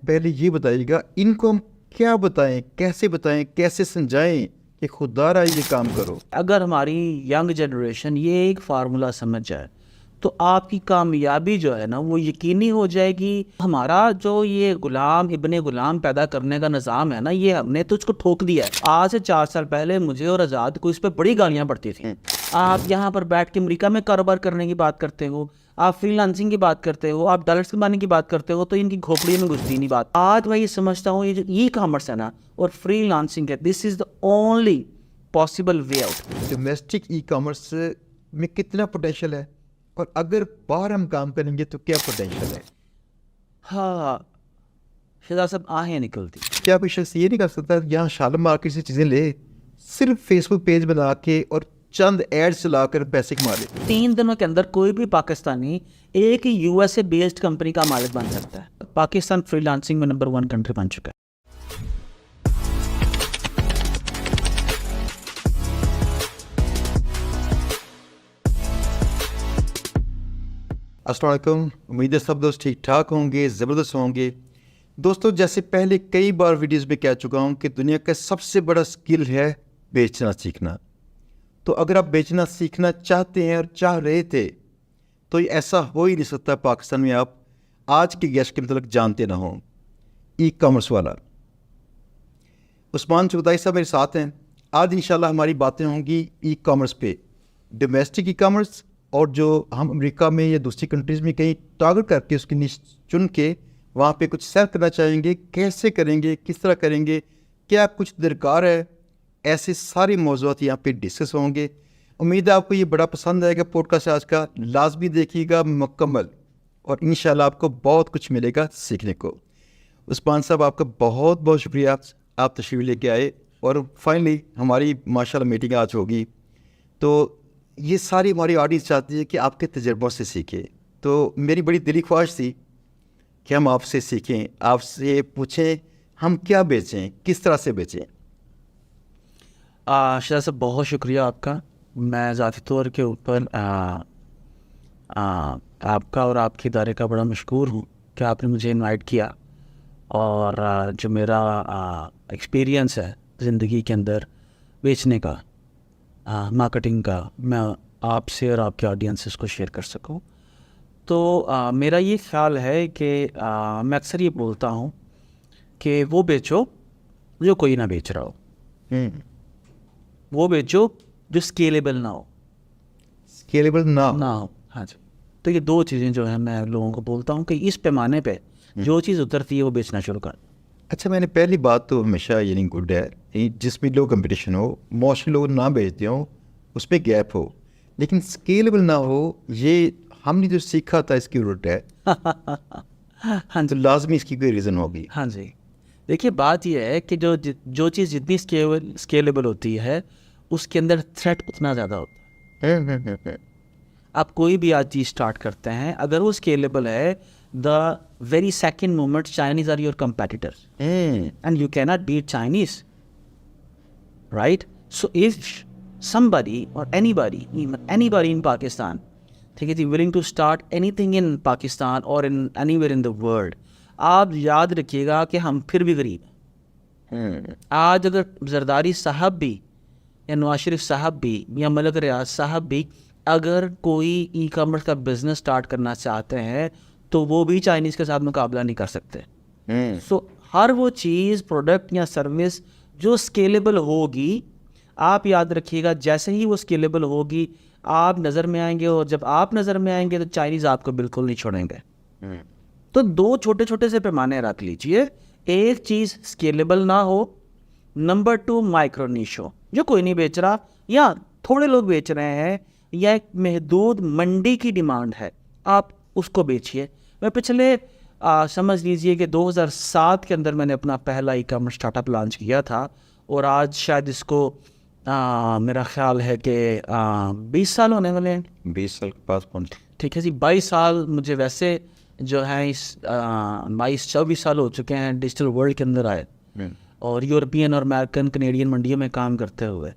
पहले ये बताइएगा, इनको हम क्या बताएं, कैसे समझाएं कि खुदारा ये काम करो। अगर हमारी यंग जनरेशन ये एक फार्मूला समझ जाए तो आपकी कामयाबी जो है ना वो यकीनी हो जाएगी। हमारा जो ये गुलाम इब्ने गुलाम पैदा करने का निज़ाम है ना, ये हमने तो उसको ठोक दिया है। आज से 4 साल पहले मुझे और आज़ाद को इस पर बड़ी गालियां पड़ती थी। आप यहाँ पर बैठ के अमेरिका में कारोबार करने की बात करते हो, आप फ्रीलांसिंग की बात करते हो, आप डॉलर्स कमाने की बात करते हो, तो इनकी खोपड़ी में घुसती नहीं बात। आज मैं ये समझता हूँ ये जो ई कॉमर्स है ना और फ्रीलांसिंग है, this is the only possible way out. Domestic e commerce में कितना पोटेंशियल है और अगर बाहर हम काम करेंगे तो क्या पोटेंशियल है? हाँ शहजाद साहब, आहें निकलती। क्या कोई शख्स ये नहीं कर सकता यहाँ शालम मार्केट से चीज़ें ले, सिर्फ फेसबुक पेज बना के और चंद एड्स चलाकर पैसे कमा ले? 3 दिनों के अंदर कोई भी पाकिस्तानी एक यूएसए बेस्ड कंपनी का मालिक बन सकता है। पाकिस्तान फ्रीलांसिंग में नंबर 1 कंट्री बन चुका है। अस्सलाम वालेकुम, उम्मीद है सब दोस्त ठीक ठाक होंगे, ज़बरदस्त होंगे। दोस्तों, जैसे पहले कई बार वीडियोस में कह चुका हूँ कि दुनिया का सबसे बड़ा स्किल है बेचना सीखना। तो अगर आप बेचना सीखना चाहते हैं और चाह रहे थे तो ये ऐसा हो ही नहीं सकता पाकिस्तान में आप आज के गेस्ट के मतलब जानते ना हों। ई कॉमर्स वाला उस्मान चौधरी साहब मेरे साथ हैं। आज इंशाल्लाह हमारी बातें होंगी ई कॉमर्स पे, डोमेस्टिक ई कॉमर्स, और जो हम अमेरिका में या दूसरी कंट्रीज़ में कहीं टारगेट करके उसकी निश चुन के वहाँ पे कुछ सेल करना चाहेंगे, कैसे करेंगे, किस तरह करेंगे, क्या कुछ दरकार है, ऐसे सारे मौज़ूआत यहाँ पे डिस्कस होंगे। उम्मीद है आपको ये बड़ा पसंद आएगा पॉडकास्ट आज का, लाजमी देखिएगा मुकम्मल और इंशाल्लाह आपको बहुत कुछ मिलेगा सीखने को। उस्मान साहब, आपका बहुत बहुत शुक्रिया, आप तशरीफ़ लेके आए और फाइनली हमारी माशाल्लाह मीटिंग आज होगी। तो ये सारी हमारी ऑडियंस चाहती है कि आपके तजर्बों से सीखें, तो मेरी बड़ी दिली ख्वाहिश थी कि हम आपसे सीखें, आपसे पूछें हम क्या बेचें, किस तरह से बेचें। शहजाद साहब, बहुत शुक्रिया आपका। मैं ज़ाती तौर के ऊपर आपका और आपके इदारे का बड़ा मशकूर हूँ कि आपने मुझे इनवाइट किया और जो मेरा एक्सपीरियंस है ज़िंदगी के अंदर बेचने का, मार्केटिंग का, मैं आपसे और आपके ऑडियंसेस को शेयर कर सकूं। तो मेरा ये ख्याल है कि मैं अक्सर ये बोलता हूं कि वो बेचो जो कोई ना बेच रहा हो, वो बेचो जो स्केलेबल ना हो। स्केलेबल ना हो। हाँ जी। तो ये 2 चीज़ें जो हैं मैं लोगों को बोलता हूँ कि इस पैमाने पे जो चीज़ उतरती है वो बेचना शुरू कर। अच्छा, मैंने पहली बात तो हमेशा यानी गुड है जिसमें लो कंपटीशन हो, मोस्टली लोग ना बेचते हो, उस पर गैप हो, लेकिन स्केलेबल ना हो, ये हमने जो सीखा था इसकी उल्ट है। हाँ जी, तो लाजमी इसकी कोई रीज़न होगी। हाँ जी। देखिए, बात यह है कि जो चीज़ जितनी स्केलेबल होती है उसके अंदर थ्रेट उतना ज़्यादा होता है। आप कोई भी आज चीज़ स्टार्ट करते हैं, अगर वो स्केलेबल है, the very second moment Chinese are your competitor and you cannot beat Chinese, right? So if somebody or anybody, even anybody in Pakistan, ठीक है जी, willing to start anything in Pakistan or in anywhere in the world, आप याद रखिएगा कि हम फिर भी गरीब हैं। आज अगर जरदारी साहब भी या नवाज शरीफ साहब भी या मलक रियाज साहब भी अगर कोई ई कॉमर्स का बिजनेस स्टार्ट करना चाहते हैं तो वो भी चाइनीज़ के साथ मुकाबला नहीं कर सकते। सो हर वो चीज़, प्रोडक्ट या सर्विस जो स्केलेबल होगी, आप याद रखिएगा जैसे ही वो स्केलेबल होगी आप नज़र में आएंगे, और जब आप नज़र में आएंगे तो चाइनीज़ आपको बिल्कुल नहीं छोड़ेंगे। तो 2 छोटे छोटे से पैमाने रख लीजिए, एक चीज़ स्केलेबल ना हो, नंबर 2 माइक्रो नीश हो, जो कोई नहीं बेच रहा या थोड़े लोग बेच रहे हैं या एक महदूद मंडी की डिमांड है, आप उसको बेचिए। मैं पिछले समझ लीजिए कि 2007 के अंदर मैंने अपना पहला ई कॉमर्स स्टार्टअप लॉन्च किया था और आज शायद इसको मेरा ख्याल है कि 20 साल होने वाले हैं। 20 साल के पास पहुँच। ठीक है जी, 22 साल मुझे वैसे जो है इस 22-24 साल हो चुके हैं डिजिटल वर्ल्ड के अंदर आए और यूरोपियन और अमेरिकन कनेडियन मंडियों में काम करते हुए।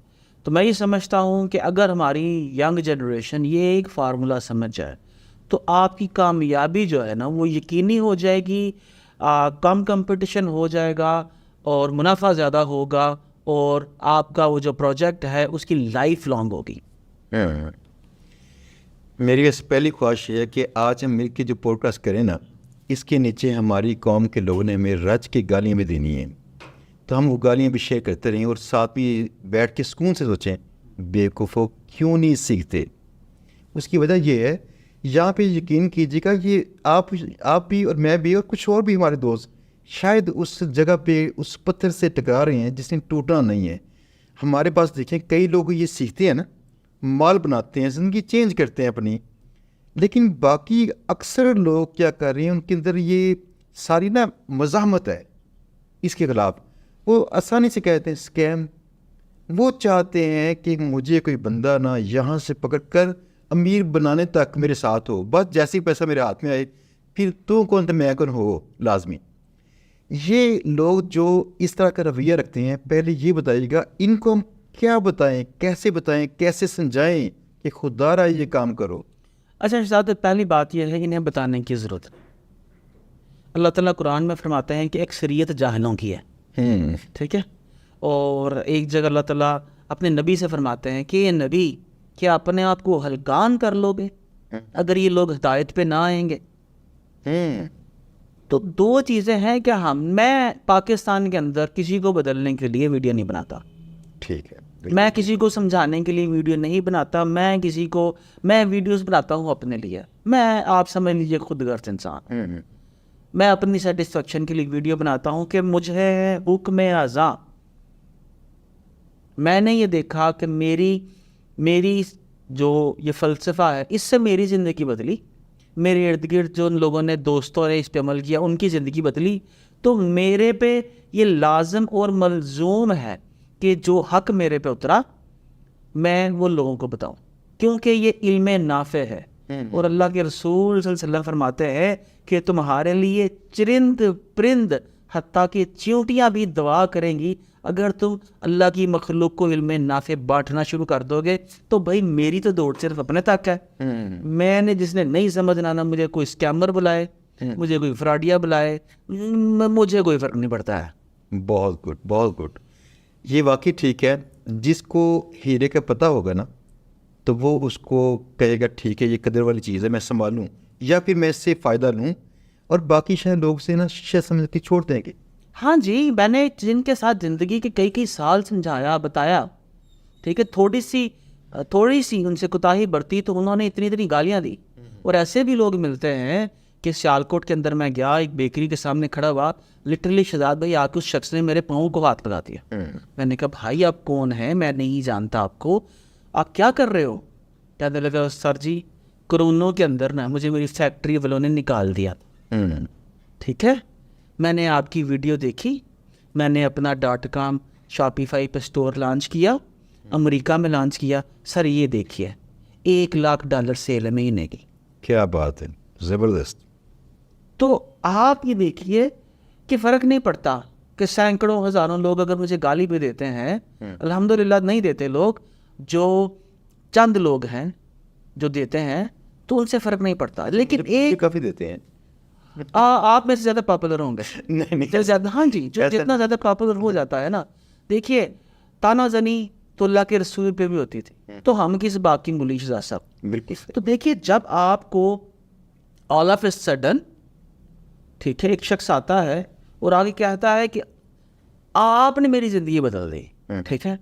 तो मैं ये समझता हूँ कि अगर हमारी यंग जनरेशन ये एक फार्मूला समझ जाए तो आपकी कामयाबी जो है ना वो यकीनी हो जाएगी। कम कंपटीशन हो जाएगा और मुनाफा ज़्यादा होगा और आपका वो जो प्रोजेक्ट है उसकी लाइफ लॉन्ग होगी। मेरी बस पहली ख्वाहिश है कि आज हम मिलकर जो पॉडकास्ट करें ना, इसके नीचे हमारी कौम के लोगों ने हमें रज की गालियाँ भी देनी हैं, तो हम वो गालियाँ भी शेयर करते रहें और साथ में बैठ के सुकून से सोचें बेवकूफ़ों क्यों नहीं सीखते। उसकी वजह ये है, यहाँ पे यकीन कीजिएगा, ये आप भी और मैं भी और कुछ और भी हमारे दोस्त शायद उस जगह पे उस पत्थर से टकरा रहे हैं जिसने टूटना नहीं है। हमारे पास देखें कई लोग ये सीखते हैं ना, माल बनाते हैं, ज़िंदगी चेंज करते हैं अपनी, लेकिन बाकी अक्सर लोग क्या कर रहे हैं, उनके अंदर ये सारी ना मज़ाहमत है इसके ख़िलाफ़। वो आसानी से कहते हैं स्कैम। वो चाहते हैं कि मुझे कोई बंदा ना यहाँ से पकड़ कर अमीर बनाने तक मेरे साथ हो, बस जैसे ही पैसा मेरे हाथ में आए फिर तू कौन तो मैं कौन हो लाजमी। ये लोग जो इस तरह का रवैया रखते हैं, पहले ये बताइएगा इनको हम क्या बताएं, कैसे समझाएं कि खुदारा ये काम करो। अच्छा शहजाद, पहली बात यह है इन्हें बताने की ज़रूरत है। अल्लाह ताला कुरान में फरमाते हैं कि अक्सरियत जाहिलों की है, ठीक है। और एक जगह अल्लाह ताला अपने नबी से फरमाते हैं कि ये नबी क्या अपने आप को हलकान कर लोगे अगर ये लोग हिदायत पे ना आएंगे। तो दो चीज़ें हैं कि मैं पाकिस्तान के अंदर किसी को बदलने के लिए वीडियो नहीं बनाता, ठीक है, मैं किसी को समझाने के लिए वीडियो नहीं बनाता, मैं वीडियोस बनाता हूँ अपने लिए। मैं, आप समझ लीजिए, खुदगर्ज इंसान। मैं अपनी सेटिस्फेक्शन के लिए वीडियो बनाता हूँ कि मुझे हुक्म आज़ा, मैंने ये देखा कि मेरी जो ये फ़लसफ़ा है इससे मेरी ज़िंदगी बदली, मेरे इर्द गिर्द जो उन लोगों ने, दोस्तों ने इस पे अमल किया उनकी ज़िंदगी बदली। तो मेरे पे ये लाजम और मलजूम है कि जो हक मेरे पे उतरा मैं वो लोगों को बताऊं, क्योंकि ये इल्म नाफ़े है। और अल्लाह के रसूल सल्लल्लाहु अलैहि वसल्लम फरमाते हैं कि तुम्हारे लिए चरिंद परिंद हत्ता कि चींटियाँ भी दुआ करेंगी अगर तुम अल्लाह की मखलूक को इल्म नाफ़े बांटना शुरू कर दोगे। तो भाई मेरी तो दौड़ सिर्फ अपने तक है। मैंने, जिसने नहीं समझना ना मुझे कोई स्कैमर बुलाए, मुझे कोई फ्रॉडिया बुलाए, मुझे कोई फ़र्क नहीं पड़ता है। बहुत गुड, बहुत गुड। ये वाकई ठीक है। जिसको हीरे का पता होगा ना तो वो उसको कहेगा ठीक है ये कदर वाली चीज़ है, मैं संभालूं या फिर मैं इससे फ़ायदा लूं। और बाकी शायद लोग से ना शीशा समझ के छोड़ देंगे। हाँ जी, मैंने जिनके साथ ज़िंदगी के कई साल समझाया, बताया, ठीक है, थोड़ी सी उनसे कोताही बरती तो उन्होंने इतनी गालियाँ दी। और ऐसे भी लोग मिलते हैं कि सियालकोट के अंदर मैं गया, एक बेकरी के सामने खड़ा हुआ, लिटरली शहजाद भाई आके उस शख्स ने मेरे पाँव को हाथ लगा दिया। मैंने कहा भाई आप कौन हैं, मैं नहीं जानता आपको, आप क्या कर रहे हो। कहने लगा सर जी कोरोना के अंदर ना मुझे मेरी फैक्ट्री वालों ने निकाल दिया। ठीक है, मैंने आपकी वीडियो देखी, मैंने अपना .com शॉपिफाई पे स्टोर लॉन्च किया, अमेरिका में लॉन्च किया। सर ये देखिए $1 लाख सेल है महीने की। क्या बात है, ज़बरदस्त। तो आप ये देखिए कि फ़र्क नहीं पड़ता कि सैकड़ों हज़ारों लोग अगर मुझे गाली भी देते हैं, अल्हम्दुलिल्लाह नहीं देते लोग, जो चंद लोग हैं जो देते हैं तो उनसे फ़र्क नहीं पड़ता। लेकिन एक काफ़ी देते हैं। आप में से ज़्यादा पॉपुलर होंगे। नहीं ज़्यादा, हाँ जी, जो जितना ज़्यादा पॉपुलर हो जाता है ना, देखिए तानाज़नी तो अल्लाह के रसूल पे भी होती थी, तो हम किस बात की मुली शहजाद साहब। बिल्कुल। तो देखिए जब आपको ऑल ऑफ ए सडन, ठीक है, एक शख्स आता है और आगे कहता है कि आपने मेरी ज़िंदगी बदल दी, ठीक है,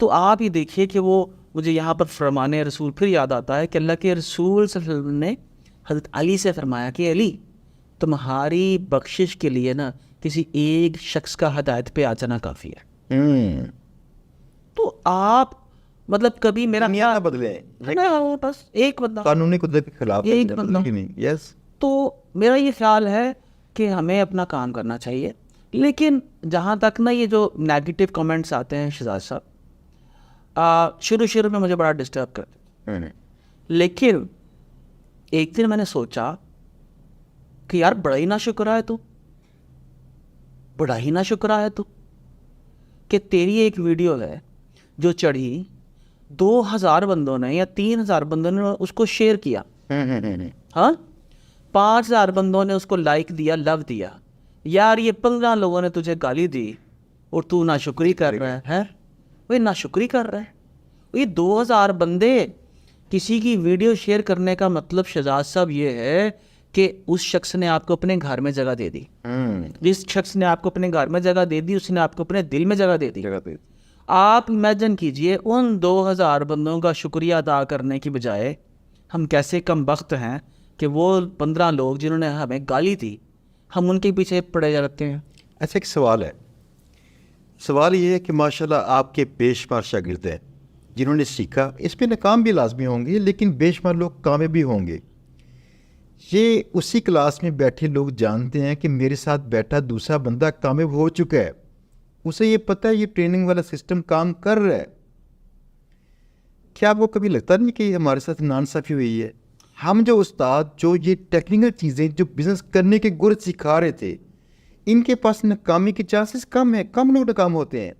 तो आप ये देखिए कि वो, मुझे यहाँ पर फरमाने रसूल फिर याद आता है कि अल्लाह के रसूल सल्लल्लाहु अलैहि वसल्लम ने हज़रत अली से फरमाया कि अली तुम्हारी बख्शिश के लिए ना किसी एक शख्स का हिदायत पे आ जाना काफ़ी है। तो आप मतलब कभी मेरा दुनिया बदले, ना, बस एक बंदा, कानूनी कुदरत के खिलाफ एक बंदा नहीं। यस, तो मेरा ये ख्याल है कि हमें अपना काम करना चाहिए। लेकिन जहाँ तक ना ये जो नेगेटिव कमेंट्स आते हैं शहजाद साहब, शुरू में मुझे बड़ा डिस्टर्ब करते, लेकिन एक दिन मैंने सोचा कि यार बड़ा ही ना शुक्र है तू कि तेरी एक वीडियो है जो चढ़ी 2000 बंदों ने या 3000 बंदों ने उसको शेयर किया, हाँ, 5000 बंदों ने उसको लाइक दिया, लव दिया, यार ये 15 लोगों ने तुझे गाली दी और तू नाशुक्री कर रहा है वही नाशुक्री कर रहा है। ये 2000 बंदे किसी की वीडियो शेयर करने का मतलब शहजाद साहब ये है कि उस शख्स ने आपको अपने घर में जगह दे दी। जिस शख्स ने आपको अपने घर में जगह दे दी उसने आपको अपने दिल में जगह दे दी। आप इमेजिन कीजिए उन 2000 बंदों का शुक्रिया अदा करने की बजाय हम कैसे कम बख्त हैं कि वो 15 लोग जिन्होंने हमें गाली दी हम उनके पीछे पड़े जाते हैं। अच्छा एक सवाल है, सवाल ये है कि माशाल्लाह आपके बेशुमार शागिर्द हैं जिन्होंने सीखा, इस पे नाकाम भी लाजमी होंगे लेकिन बेशुमार लोग कामयाब भी होंगे। ये उसी क्लास में बैठे लोग जानते हैं कि मेरे साथ बैठा दूसरा बंदा कामयाब हो चुका है, उसे ये पता है ये ट्रेनिंग वाला सिस्टम काम कर रहा है। क्या आपको कभी लगता नहीं कि हमारे साथ नाइंसाफ़ी हुई है? हम जो उस्ताद जो ये टेक्निकल चीज़ें जो बिज़नेस करने के गुर सिखा रहे थे, इनके पास नाकामी के चांसेस कम है, कम लोग नाकाम होते हैं।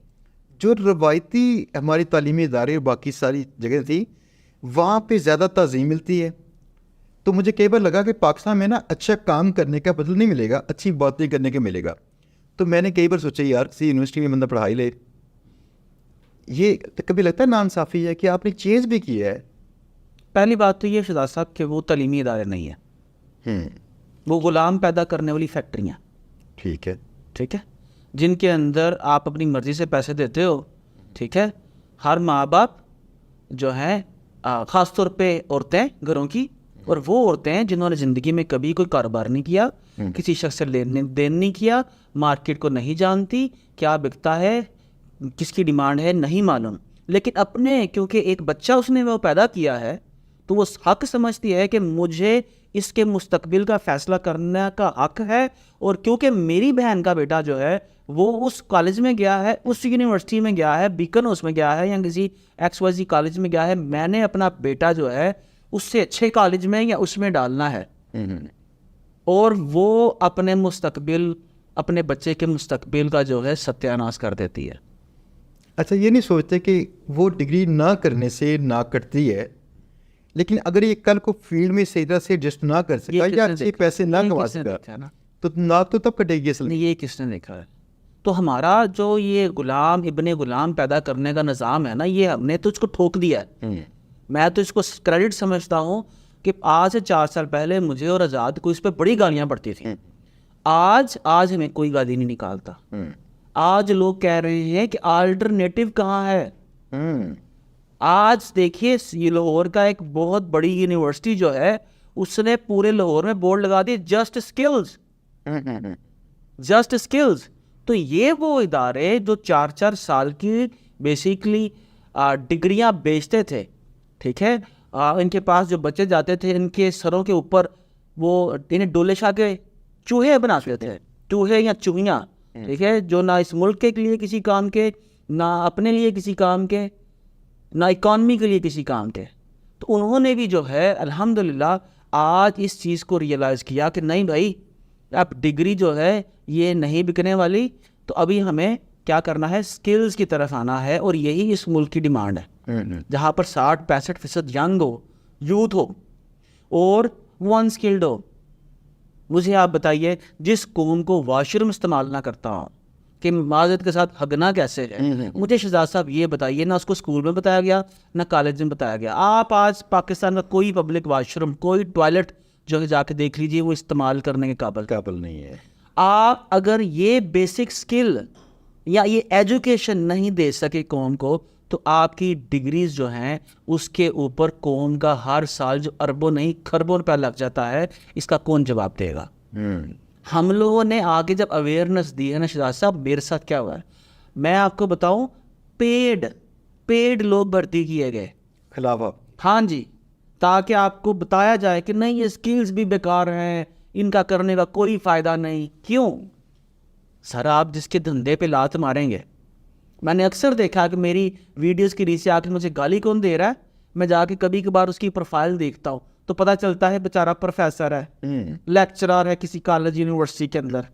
जो रवायती हमारी तालीमी इदारे और बाकी सारी जगह थी वहाँ पे ज़्यादा तज़ीम मिलती है। तो मुझे कई बार लगा कि पाकिस्तान में ना अच्छा काम करने का बदल नहीं मिलेगा, अच्छी बातें करने का मिलेगा। तो मैंने कई बार सोचा यार किसी यूनिवर्सिटी में बंदा पढ़ाई ले। ये तो कभी लगता है नाइंसाफ़ी है कि आपने चेंज भी किया है। पहली बात तो ये शहजाद साहब कि वो तालीमी इदारे नहीं है, वो ग़ुलाम पैदा करने वाली फैक्ट्रियाँ। ठीक है, जिनके अंदर आप अपनी मर्ज़ी से पैसे देते हो। ठीक है, हर माँ बाप जो हैं ख़ास तौर पे औरतें घरों की, और वो औरतें हैं जिन्होंने ज़िंदगी में कभी कोई कारोबार नहीं किया, किसी शख्स से लेन देन नहीं किया, मार्केट को नहीं जानती, क्या बिकता है, किसकी डिमांड है नहीं मालूम, लेकिन अपने क्योंकि एक बच्चा उसने वो पैदा किया है तो वो हक समझती है कि मुझे इसके मुस्तकबिल का फ़ैसला करने का हक है। और क्योंकि मेरी बहन का बेटा जो है वो उस कॉलेज में गया है, उस यूनिवर्सिटी में गया है, बीकन हाउस में गया है या किसी XYZ कॉलेज में गया है, मैंने अपना बेटा जो है उससे अच्छे कॉलेज में या उसमें डालना है। और वो अपने मुस्तकबिल अपने बच्चे के मुस्तकबिल का जो है सत्यानाश कर देती है। अच्छा ये नहीं सोचते कि वो डिग्री ना करने से ना कटती है, लेकिन अगर ये कल को फील्ड में सही तरह से एडजस्ट ना कर सका या अच्छे पैसे ना कमा सका तो ना तो तब कटेगी असल में। ये किसने देखा है? तो हमारा जो ये गुलाम इब्ने गुलाम पैदा करने का निज़ाम है ना, ये हमने तो इसको ठोक दिया है। मैं तो इसको क्रेडिट समझता हूँ कि आज से 4 साल पहले मुझे और आज़ाद को इस पर बड़ी गालियाँ पड़ती थी। आज हमें कोई गाली नहीं निकालता। आज लोग कह रहे हैं कि अल्टरनेटिव कहाँ है। आज देखिए ये लाहौर का एक बहुत बड़ी यूनिवर्सिटी जो है उसने पूरे लाहौर में बोर्ड लगा दिए जस्ट स्किल्स। तो ये वो इदारे जो 4-4 साल की बेसिकली डिग्रियां बेचते थे। ठीक है, इनके पास जो बच्चे जाते थे इनके सरों के ऊपर वो इन्हें डोले शाह के चूहे बनाते थे, चूहे या चूहियाँ। ठीक है, जो ना इस मुल्क के लिए किसी काम के, ना अपने लिए किसी काम के, ना इकॉनमी के लिए किसी काम के। तो उन्होंने भी जो है अल्हम्दुलिल्लाह आज इस चीज़ को रियलाइज़ किया कि नहीं भाई अब डिग्री जो है ये नहीं बिकने वाली, तो अभी हमें क्या करना है, स्किल्स की तरफ आना है। और यही इस मुल्क की डिमांड है जहाँ पर 60-65% यंग हो, यूथ हो और वो अनस्किल्ड हो। मुझे आप बताइए जिस कौम को वाशरूम इस्तेमाल ना करता हो कि माज़रत के साथ हगना कैसे है, मुझे शहजाद साहब ये बताइए, ना उसको स्कूल में बताया गया ना कॉलेज में बताया गया। आप आज पाकिस्तान का कोई पब्लिक वाशरूम, कोई टॉयलेट जो है जाके देख लीजिए, वो इस्तेमाल करने के काबिल नहीं है। आप अगर ये बेसिक स्किल या ये एजुकेशन नहीं दे सके कौम को, तो आपकी डिग्रीज जो हैं उसके ऊपर कौम का हर साल जो अरबों नहीं खरबों रुपया लग जाता है, इसका कौन जवाब देगा? हम लोगों ने आगे जब अवेयरनेस दी है ना शहजाद साहब, मेरे साथ क्या हुआ है मैं आपको बताऊं, पेड लोग भर्ती किए गए खिलाफा। हाँ जी, ताकि आपको बताया जाए कि नहीं ये स्किल्स भी बेकार हैं, इनका करने का कोई फ़ायदा नहीं। क्यों सर? आप जिसके धंधे पे लात मारेंगे, मैंने अक्सर देखा कि मेरी वीडियोस की रीच से आके मुझे गाली कौन दे रहा है, मैं जाके कभी कभार उसकी प्रोफाइल देखता हूँ तो पता चलता है बेचारा प्रोफेसर है, लेक्चरर है किसी कॉलेज यूनिवर्सिटी के अंदर।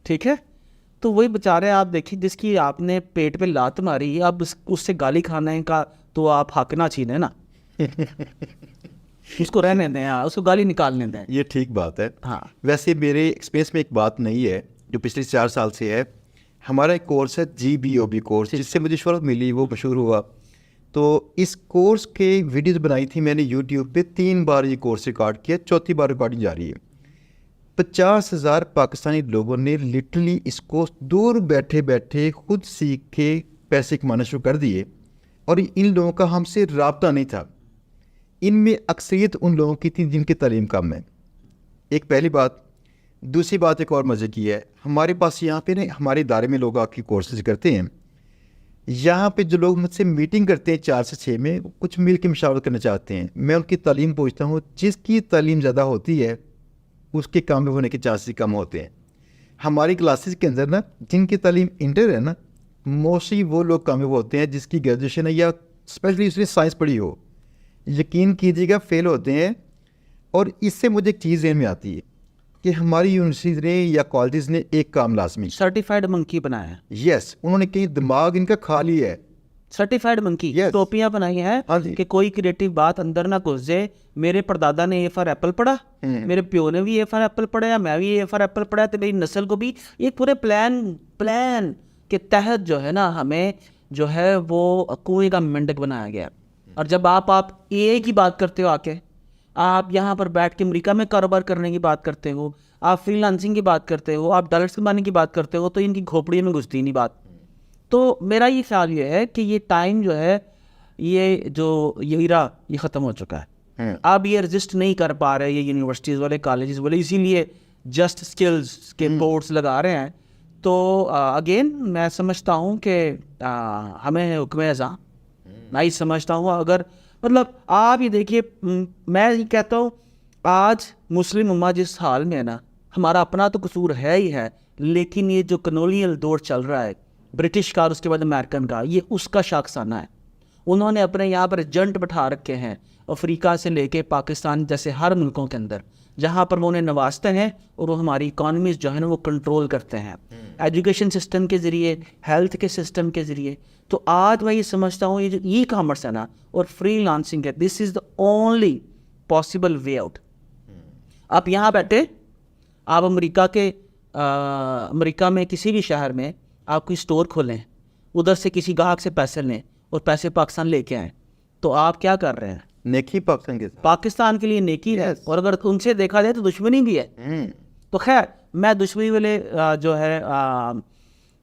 ठीक है, तो वही बेचारे आप देखिए जिसकी आपने पेट पे लात मारी, अब उससे गाली खाने का तो आप हक ना छीने ना उसको रहने दें, उसको गाली निकालने दें। ये ठीक बात है। हाँ, वैसे मेरे एक्सपीरियंस में एक बात नहीं है, जो पिछले 4 साल से है, हमारा एक कोर्स है GBOB कोर्स, जिससे मुझे शोहरत मिली, वो मशहूर हुआ। तो इस कोर्स के वीडियोज़ बनाई थी मैंने यूट्यूब पे, 3 बार ये कोर्स रिकॉर्ड किया, चौथी बार रिकॉर्डिंग जा रही है। 50,000 पाकिस्तानी लोगों ने लिटरली इसको दूर बैठे बैठे खुद सीख के पैसे कमाना शुरू कर दिए, और इन लोगों का हमसे राब्ता नहीं था। इनमें अक्सरियत उन लोगों की थी जिनकी तालीम कम है, एक पहली बात। दूसरी बात एक और मज़े की है, हमारे पास यहाँ पे ना हमारे इदारे में लोग आके कोर्सेज करते हैं। यहाँ पे जो लोग मुझसे मीटिंग करते हैं 4 से 6 में, कुछ मिल के मशावरत करना चाहते हैं, मैं उनकी तालीम पूछता हूँ। जिसकी तालीम ज़्यादा होती है उसके कामयाब होने के चांसेस कम होते हैं। हमारी क्लासेस के अंदर ना जिनकी तालीम इंटर है ना, मोस्टली वो लोग कामयाब होते हैं जिसकी ग्रेजुएशन है या स्पेशली उसने साइंस पढ़ी हो। यकीन कीजिएगा फेल होते हैं। और इससे मुझे एक चीज़ ज़हन में आती है कि हमारी यूनिवर्सिटीज़ ने या कॉलेजेस ने एक काम लाजमी, सर्टिफाइड मंकी बनाया है। यस, उन्होंने कहीं दिमाग इनका खा लिया है। Certified monkey, Yes. टोपियां बनाई हाँ हैं जी। कि कोई क्रिएटिव बात अंदर ना घुस जाए। मेरे परदादा ने ए फॉर एप्पल पढ़ा, मेरे प्यो ने भी ए फॉर एप्पल पढ़ा, या मैं भी ए फॉर एप्पल पढ़ा, तो मेरी नस्ल को भी एक पूरे प्लान के तहत जो है ना हमें जो है वो कुएं का मेंढक बनाया गया। और जब आप ए की बात करते हो, आके आप यहाँ पर बैठ के अमेरिका में कारोबार करने की बात करते हो, आप फ्रीलांसिंग की बात करते हो, आप डॉलर्स कमाने की बात करते हो, तो इनकी खोपड़ी में घुसती नहीं बात। तो मेरा ये ख्याल ये है कि ये टाइम जो है, ये हीरा ये ख़त्म हो चुका है। अब ये रजिस्ट नहीं कर पा रहे ये यूनिवर्सिटीज़ वाले, कॉलेजेस वाले, इसीलिए जस्ट स्किल्स के बोर्ड्स लगा रहे हैं। तो अगेन मैं समझता हूँ कि हमें हुक्म अज़ा, मैं ही समझता हूँ, अगर मतलब आप ये देखिए, मैं ये कहता हूँ आज मुस्लिम उम्मा जिस हाल में है ना, हमारा अपना तो कसूर है ही है, लेकिन ये जो कलोनियल दौर चल रहा है ब्रिटिश का और उसके बाद अमेरिकन का, ये उसका शाखसाना है। उन्होंने अपने यहाँ पर एजेंट बैठा रखे हैं अफ्रीका से लेके पाकिस्तान जैसे हर मुल्कों के अंदर, जहाँ पर वो उन्हें नवाजते हैं और वो हमारी इकॉनमीज जो है ना वो कंट्रोल करते हैं, एजुकेशन सिस्टम के ज़रिए, हेल्थ के सिस्टम के ज़रिए। तो आज मैं ये समझता हूँ ये जो ई कॉमर्स है ना और फ्री लांसिंग है, this is the only possible way out. आप यहाँ बैठे, आप अमेरिका में किसी भी शहर में आप कोई स्टोर खोलें, उधर से किसी ग्राहक से पैसे लें और पैसे पाकिस्तान लेके आएँ, तो आप क्या कर रहे हैं? नेकी पाकिस्तान के साथ, पाकिस्तान के लिए नेकी है, और अगर उनसे देखा जाए तो दुश्मनी भी है। तो खैर मैं दुश्मनी वाले जो है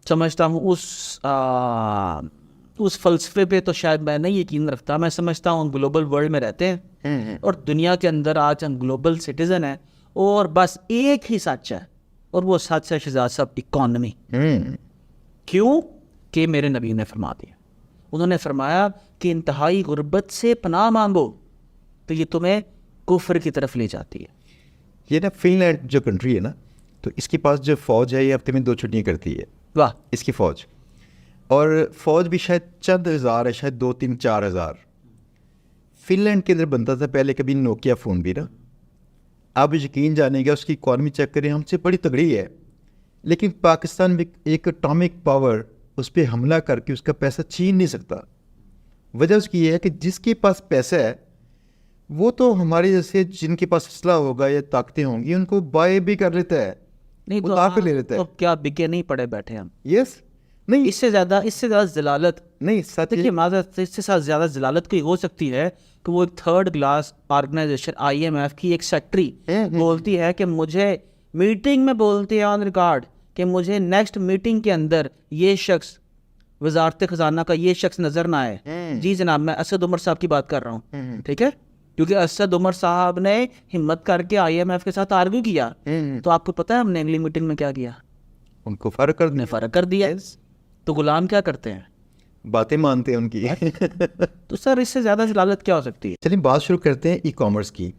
समझता हूँ उस फलसफे पे तो शायद मैं नहीं यकीन रखता। मैं समझता हूँ ग्लोबल वर्ल्ड में रहते हैं और दुनिया के अंदर आज हम ग्लोबल सिटीज़न हैं, और बस एक ही सच है, और वो सच है शहजाद साहब, इकॉनमी। क्यों? कि मेरे नबी ने फरमा दिया, उन्होंने फरमाया कि इंतहाई गुर्बत से पनाह मांगो तो ये तुम्हें कुफ्र की तरफ ले जाती है। ये ना फिनलैंड जो कंट्री है ना, तो इसके पास जो फ़ौज है ये हफ्ते में 2 छुट्टियाँ करती है, वाह, इसकी फ़ौज। और फ़ौज भी शायद चंद हज़ार है, शायद 2-3-4 हज़ार। फिनलैंड के अंदर बनता था पहले कभी नोकिया फ़ोन भी ना, अब यकीन जानेगा उसकी इकॉनमी चेक करें, हमसे बड़ी तगड़ी है, लेकिन पाकिस्तान में एक एटॉमिक पावर उस पर हमला करके उसका पैसा छीन नहीं सकता। वजह उसकी ये है कि जिसके पास पैसा है वो तो हमारे जैसे जिनके पास असला होगा या ताकतें होंगी उनको बाय भी कर लेता है, नहीं तो उतार के ले लेता है। तो क्या बिके नहीं पड़े बैठे हम? यस, नहीं इससे ज़्यादा जलालत नहीं, सच देखिए माज़ा, इससे ज़्यादा जलालत कोई हो सकती है कि वो एक थर्ड क्लास ऑर्गेनाइजेशन IMF की एक सेक्रेटरी बोलती है कि मुझे मीटिंग में बोलती है ऑन रिकॉर्ड कि मुझे नेक्स्ट मीटिंग के अंदर ये शख्स वजारत ख़जाना का ये शख्स नज़र ना आए। जी जनाब, मैं असद उमर साहब की बात कर रहा हूँ, ठीक है, क्योंकि असद उमर साहब ने हिम्मत करके IMF के साथ आर्ग्यू किया। तो आपको पता है हमने अगली मीटिंग में क्या किया? उनको फ़र्क कर दिया। तो गुलाम क्या करते हैं? बातें मानते हैं उनकी। तो सर इससे ज़्यादा जलालत क्या हो सकती है? चलिए बात शुरू करते हैं ई कॉमर्स की।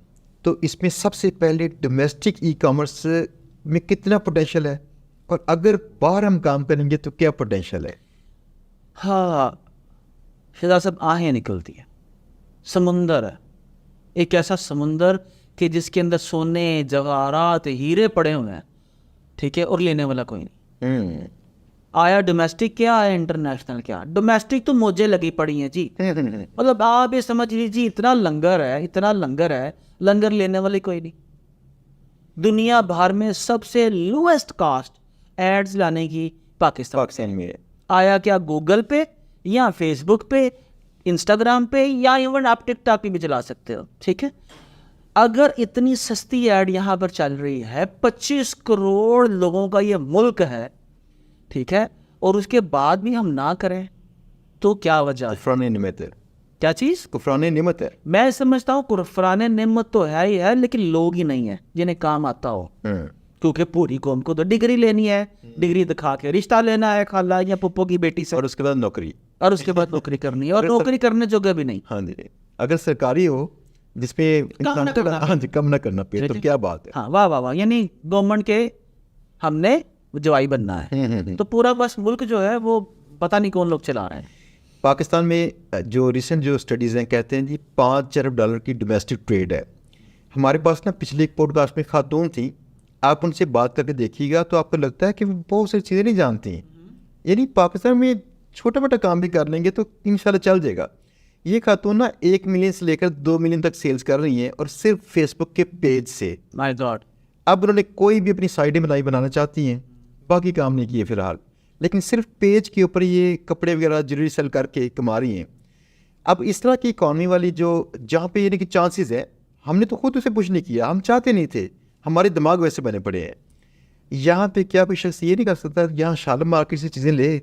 तो इसमें सबसे पहले डोमेस्टिक ई कॉमर्स में कितना पोटेंशियल है, और अगर बाहर हम काम करेंगे तो क्या पोटेंशियल है? हाँ शहजाद साहब, आहें निकलती है, समुंदर है, एक ऐसा समुंदर कि जिसके अंदर सोने जवाहरात हीरे पड़े हुए हैं, ठीक है, और लेने वाला कोई नहीं। आया डोमेस्टिक क्या, आया इंटरनेशनल क्या? डोमेस्टिक तो मौजें लगी पड़ी हैं जी। मतलब आप ये समझ लीजिए इतना लंगर है, लंगर लेने वाले कोई नहीं। दुनिया भर में सबसे लोएस्ट कास्ट एड्स लाने की पाकिस्तान में आया क्या गूगल पे या फेसबुक पे, इंस्टाग्राम पे, या इवन आप टिकटॉक पे भी चला सकते हो, ठीक है। अगर इतनी सस्ती ऐड यहाँ पर चल रही है, 25 करोड़ लोगों का ये मुल्क है, ठीक है, और उसके बाद भी हम ना करें तो क्या वजह है? कुफरान निमत है, क्या चीज़? कुफरान निमत है। मैं समझता हूँ कुफरान नेमत तो है ही है, लेकिन लोग ही नहीं है जिन्हें काम आता हो, क्योंकि पूरी कौम को तो डिग्री लेनी है, डिग्री दिखा के रिश्ता लेना है खाला या पप्पो की बेटी से, और उसके बाद नौकरी, और उसके बाद नौकरी करनी है, और नौकरी करने जोगे भी नहीं। हाँ जी, अगर सरकारी हो जिसपे इंसान को हाँ जी कम ना करना पे, तो क्या बात है। हाँ, वाह वाह वाह, यानी गवर्नमेंट के हमने जवाई बनना है। तो पूरा बस मुल्क जो है वो पता नहीं कौन लोग चला रहे हैं। पाकिस्तान में जो रिसेंट जो स्टडीज़ हैं कहते हैं जी 5 अरब डॉलर की डोमेस्टिक ट्रेड है। हमारे पास ना पिछले एक पॉडकास्ट में खातून थी, आप उनसे बात करके देखिएगा तो आपको लगता है कि वो बहुत सारी चीज़ें नहीं जानती, यानी पाकिस्तान में छोटा मोटा काम भी कर लेंगे तो इंशाल्लाह चल जाएगा। ये खातून ना 1 मिलियन से लेकर 2 मिलियन तक सेल्स कर रही हैं, और सिर्फ फेसबुक के पेज से। My God. अब उन्होंने कोई भी अपनी साइडें बनाना चाहती हैं, बाकी काम नहीं किए फ़िलहाल, लेकिन सिर्फ पेज के ऊपर ये कपड़े वगैरह ज्वेलरी सेल करके कमा रही हैं। अब इस तरह की इकॉनमी वाली जो जहाँ पे यानी कि चांसेस है, हमने तो खुद उसे पुश नहीं किया, हम चाहते नहीं थे, हमारे दिमाग वैसे बने पड़े हैं। यहाँ पे क्या कोई शख्स ये नहीं कर सकता यहाँ शालम मार्केट से चीज़ें ले,